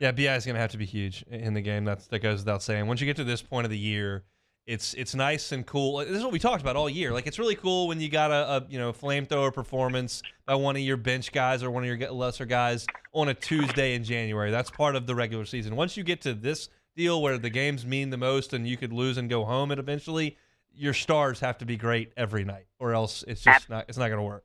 Yeah, BI is going to have to be huge in the game. That goes without saying. Once you get to this point of the year, it's nice and cool. This is what we talked about all year. It's really cool when you got a flamethrower performance by one of your bench guys or one of your lesser guys on a Tuesday in January. That's part of the regular season. Once you get to this deal where the games mean the most and you could lose and go home, and eventually your stars have to be great every night, or else it's just not going to work.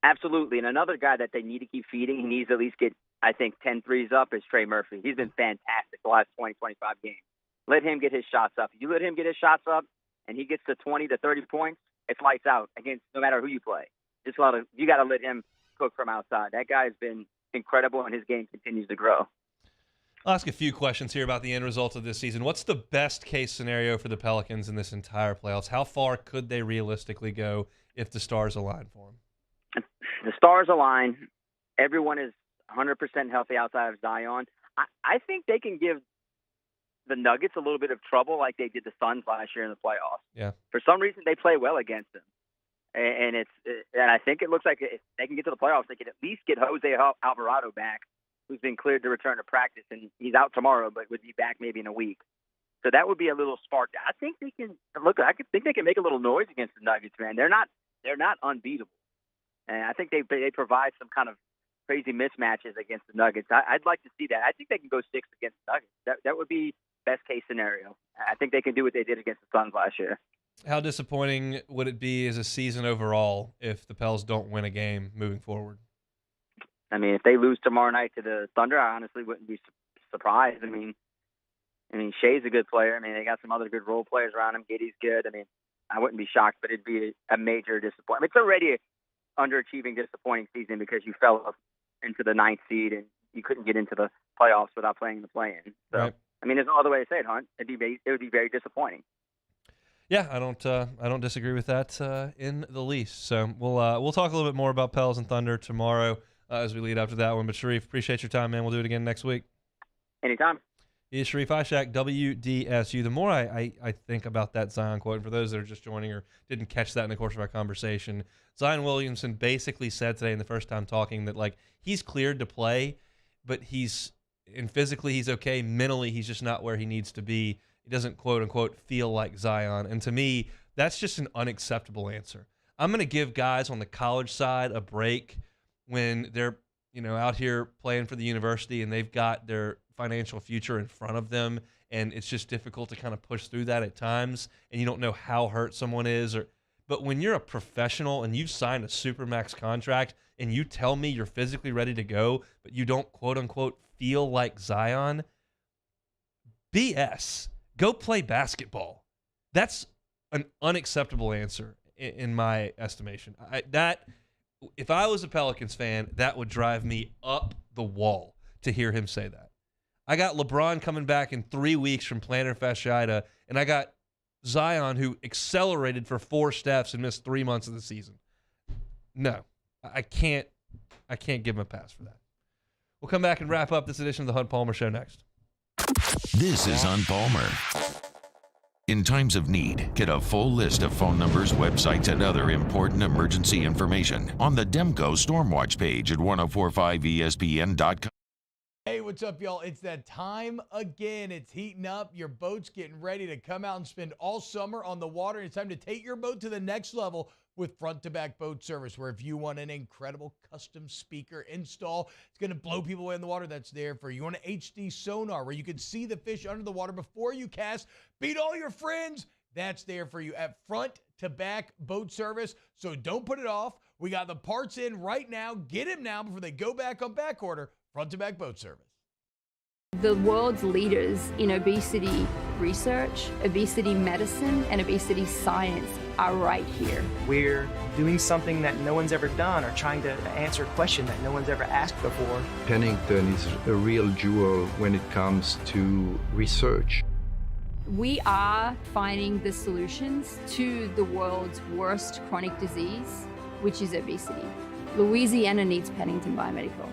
Absolutely. And another guy that they need to keep feeding, he needs to at least get, I think, 10 threes up, is Trey Murphy. He's been fantastic the last 20, 25 games. Let him get his shots up. If you let him get his shots up and he gets to 20 to 30 points, it's lights out against no matter who you play. You got to let him cook from outside. That guy has been incredible, and his game continues to grow. I'll ask a few questions here about the end result of this season. What's the best case scenario for the Pelicans in this entire playoffs? How far could they realistically go if the stars align for them? The stars align. Everyone is 100% healthy outside of Zion. I think they can give the Nuggets a little bit of trouble like they did the Suns last year in the playoffs. Yeah. For some reason, they play well against them. And I think it looks like if they can get to the playoffs, they can at least get Jose Alvarado back, who's been cleared to return to practice, and he's out tomorrow, but would be back maybe in a week. So that would be a little spark. I think they can make a little noise against the Nuggets, man. They're not unbeatable, and I think they provide some kind of crazy mismatches against the Nuggets. I'd like to see that. I think they can go 6 against the Nuggets. That would be best case scenario. I think they can do what they did against the Suns last year. How disappointing would it be as a season overall if the Pels don't win a game moving forward? I mean, if they lose tomorrow night to the Thunder, I honestly wouldn't be surprised. I mean, Shea's a good player. I mean, they got some other good role players around him. Giddey's good. I mean, I wouldn't be shocked, but it'd be a major disappointment. It's already an underachieving, disappointing season because you fell up into the 9th seed and you couldn't get into the playoffs without playing the play-in. So, right. I mean, there's no other way to say it, Hunt. It would be very disappointing. Yeah, I don't disagree with that in the least. So we'll talk a little bit more about Pels and Thunder tomorrow as we lead up to that one. But Sharif, appreciate your time, man. We'll do it again next week. Anytime. He is Sharif Ishak, WDSU. The more I think about that Zion quote, and for those that are just joining or didn't catch that in the course of our conversation, Zion Williamson basically said today in the first time talking that he's cleared to play, but physically he's okay. Mentally, he's just not where he needs to be. He doesn't, quote unquote, feel like Zion. And to me, that's just an unacceptable answer. I'm going to give guys on the college side a break when they're, out here playing for the university and they've got their financial future in front of them. And it's just difficult to kind of push through that at times. And you don't know how hurt someone is. But when you're a professional and you've signed a Supermax contract and you tell me you're physically ready to go, but you don't, quote unquote, feel like Zion, BS. Go play basketball. That's an unacceptable answer in my estimation. If I was a Pelicans fan, that would drive me up the wall to hear him say that. I got LeBron coming back in 3 weeks from plantar fasciitis, and I got Zion who accelerated for 4 steps and missed 3 months of the season. No, I can't give him a pass for that. We'll come back and wrap up this edition of the Hunt Palmer Show next. This is Hunt Palmer. In times of need, get a full list of phone numbers, websites, and other important emergency information on the Demco Stormwatch page at 1045ESPN.com. Hey, what's up, y'all? It's that time again. It's heating up. Your boat's getting ready to come out and spend all summer on the water. It's time to take your boat to the next level with front-to-back boat service, where if you want an incredible custom speaker install, it's going to blow people away in the water, that's there for you. You want an HD sonar where you can see the fish under the water before you cast, beat all your friends, that's there for you at front-to-back boat service. So don't put it off. We got the parts in right now. Get them now before they go back on back order. Front-to-back boat service. The world's leaders in obesity research, obesity medicine, and obesity science are right here. We're doing something that no one's ever done, or trying to answer a question that no one's ever asked before. Pennington is a real jewel when it comes to research. We are finding the solutions to the world's worst chronic disease, which is obesity. Louisiana needs Pennington Biomedical.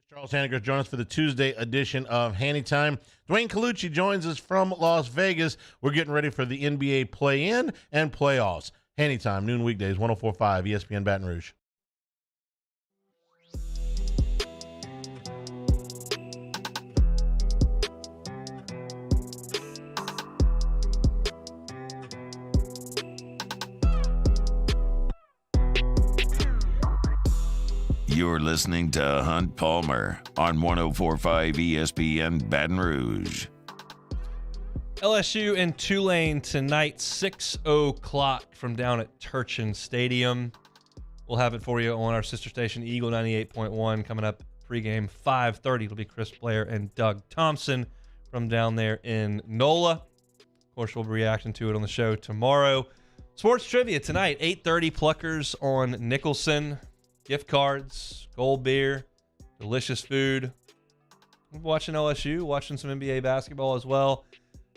Charles Hanniger joins us for the Tuesday edition of Hanny Time. Dwayne Colucci joins us from Las Vegas. We're getting ready for the NBA play-in and playoffs. Hanny Time, noon weekdays, 104.5 ESPN Baton Rouge. You're listening to Hunt Palmer on 104.5 ESPN Baton Rouge. LSU and Tulane tonight, 6 o'clock from down at Turchin Stadium. We'll have it for you on our sister station, Eagle 98.1, coming up pregame 5:30. It'll be Chris Blair and Doug Thompson from down there in NOLA. Of course, we'll be reacting to it on the show tomorrow. Sports trivia tonight, 8:30, Pluckers on Nicholson. Gift cards, cold beer, delicious food. We're watching LSU, watching some NBA basketball as well.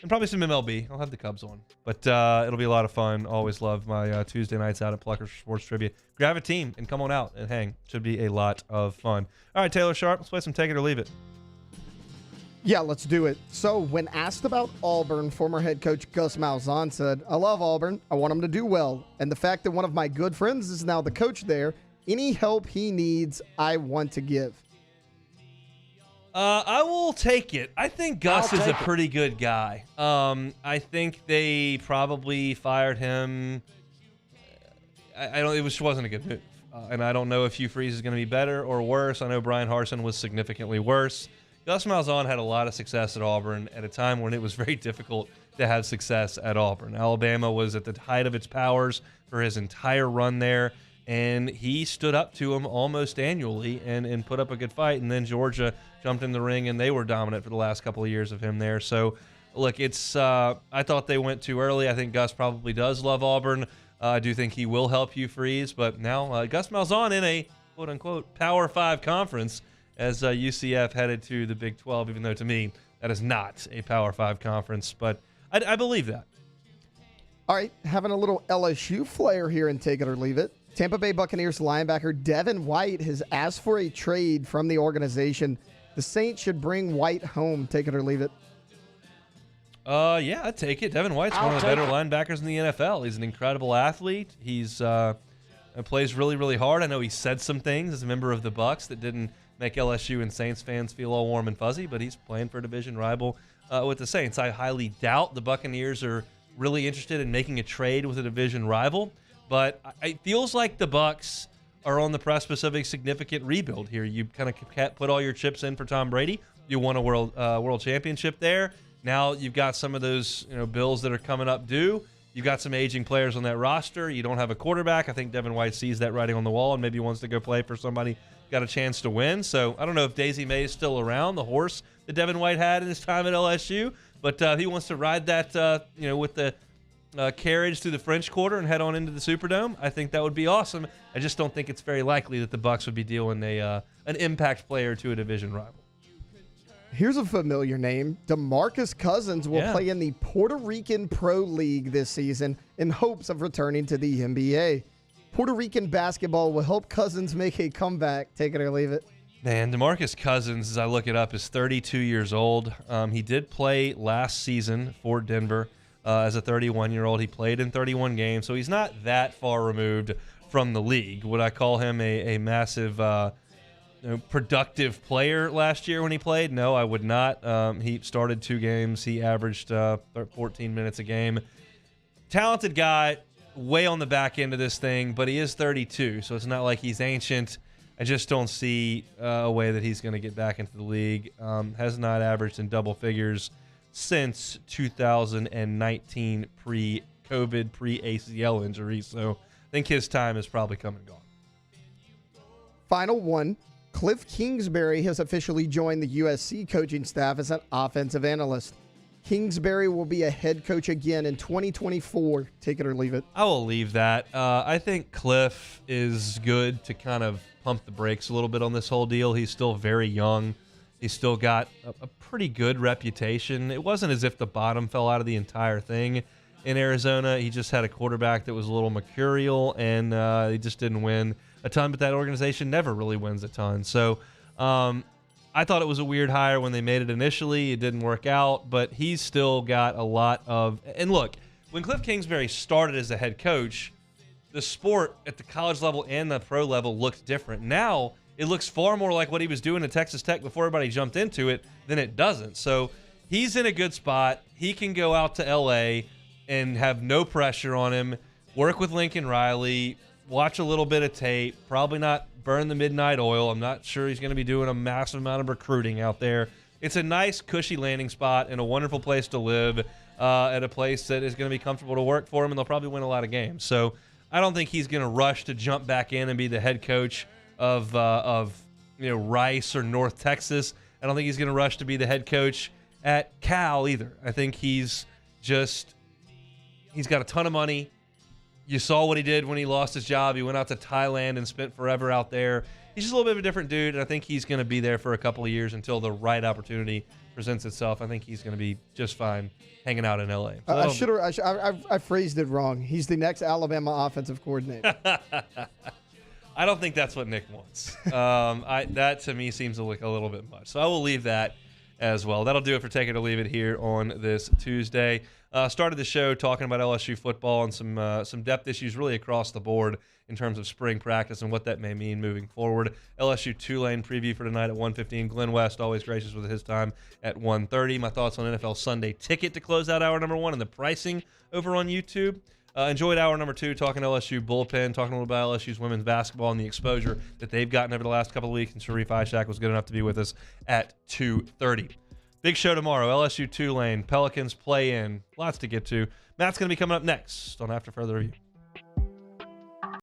And probably some MLB. I'll have the Cubs on. But it'll be a lot of fun. Always love my Tuesday nights out at Pluckers for Sports Trivia. Grab a team and come on out and hang. Should be a lot of fun. All right, Taylor Sharp, let's play some Take It or Leave It. Yeah, let's do it. So when asked about Auburn, former head coach Gus Malzahn said, I love Auburn. I want him to do well. And the fact that one of my good friends is now the coach there, any help he needs, I want to give. I will take it. I think Gus is a pretty good guy. I think they probably fired him. It wasn't a good move. And I don't know if Hugh Freeze is going to be better or worse. I know Brian Harsin was significantly worse. Gus Malzahn had a lot of success at Auburn at a time when it was very difficult to have success at Auburn. Alabama was at the height of its powers for his entire run there, and he stood up to him almost annually and put up a good fight. And then Georgia jumped in the ring, and they were dominant for the last couple of years of him there. So, look, I thought they went too early. I think Gus probably does love Auburn. I do think he will help Hugh Freeze, but now Gus Malzahn in a quote-unquote Power 5 conference as UCF headed to the Big 12, even though to me that is not a Power 5 conference. But I believe that. All right, having a little LSU flair here and Take It or Leave It. Tampa Bay Buccaneers linebacker Devin White has asked for a trade from the organization. The Saints should bring White home. Take it or leave it. Yeah, I'd take it. Devin White's one of the better linebackers in the NFL. He's an incredible athlete. He's plays really, really hard. I know he said some things as a member of the Bucs that didn't make LSU and Saints fans feel all warm and fuzzy, but he's playing for a division rival with the Saints. I highly doubt the Buccaneers are really interested in making a trade with a division rival, but it feels like the Bucs are on the precipice of a significant rebuild here. You kind of put all your chips in for Tom Brady. You won a world championship there. Now you've got some of those bills that are coming up due. You've got some aging players on that roster. You don't have a quarterback. I think Devin White sees that writing on the wall and maybe wants to go play for somebody got a chance to win. So I don't know if Daisy May is still around, the horse that Devin White had in his time at LSU, but he wants to ride that with the carriage through the French Quarter and head on into the Superdome. I think that would be awesome. I just don't think it's very likely that the Bucs would be dealing an impact player to a division rival. Here's a familiar name. DeMarcus Cousins will play in the Puerto Rican Pro League this season in hopes of returning to the NBA. Puerto Rican basketball will help Cousins make a comeback. Take it or leave it. Man, DeMarcus Cousins, as I look it up, is 32 years old. He did play last season for Denver as a 31-year-old. He played in 31 games, so he's not that far removed from the league. Would I call him a massive productive player last year when he played? No, I would not. He started 2 games. He averaged 14 minutes a game. Talented guy, way on the back end of this thing, but he is 32, so it's not like he's ancient. I just don't see a way that he's going to get back into the league. Has not averaged in double figures since 2019, pre-COVID, pre-ACL injury, so I think his time is probably come and gone. Final one. Cliff Kingsbury has officially joined the USC coaching staff as an offensive analyst. Kingsbury will be a head coach again in 2024. Take it or leave it. I will leave that. I think Cliff is good to kind of pump the brakes a little bit on this whole deal. He's still very young. He's still got a pretty good reputation. It wasn't as if the bottom fell out of the entire thing in Arizona. He just had a quarterback that was a little mercurial, and he just didn't win a ton, but that organization never really wins a ton. So I thought it was a weird hire when they made it initially. It didn't work out, but he's still got a lot of... And look, when Cliff Kingsbury started as a head coach, the sport at the college level and the pro level looked different. Now it looks far more like what he was doing at Texas Tech before everybody jumped into it than it doesn't. So he's in a good spot. He can go out to L.A. and have no pressure on him, work with Lincoln Riley, watch a little bit of tape, probably not burn the midnight oil. I'm not sure he's going to be doing a massive amount of recruiting out there it's a nice, cushy landing spot and a wonderful place to live at a place that is going to be comfortable to work for him, and they'll probably win a lot of games. So I don't think he's going to rush to jump back in and be the head coach of Rice or North Texas. I don't think he's going to rush to be the head coach at Cal either. I think he's got a ton of money. You saw what he did when he lost his job. He went out to Thailand and spent forever out there. He's just a little bit of a different dude, and I think he's going to be there for a couple of years until the right opportunity presents itself. I think he's going to be just fine hanging out in L.A. So I phrased it wrong. He's the next Alabama offensive coordinator. I don't think that's what Nick wants. That to me seems like a little bit much. So I will leave that as well. That'll do it for Take It or Leave It here on this Tuesday. Started the show talking about LSU football and some depth issues really across the board in terms of spring practice and what that may mean moving forward. LSU Tulane preview for tonight at 1:15. Glenn West always gracious with his time at 1:30. My thoughts on NFL Sunday Ticket to close out hour number 1 and the pricing over on YouTube. Enjoyed hour number 2 talking LSU bullpen, talking a little about LSU's women's basketball and the exposure that they've gotten over the last couple of weeks. And Sharif Ishak was good enough to be with us at 2:30. Big show tomorrow. LSU Tulane, Pelicans play in. Lots to get to. Matt's going to be coming up next on After Further Review.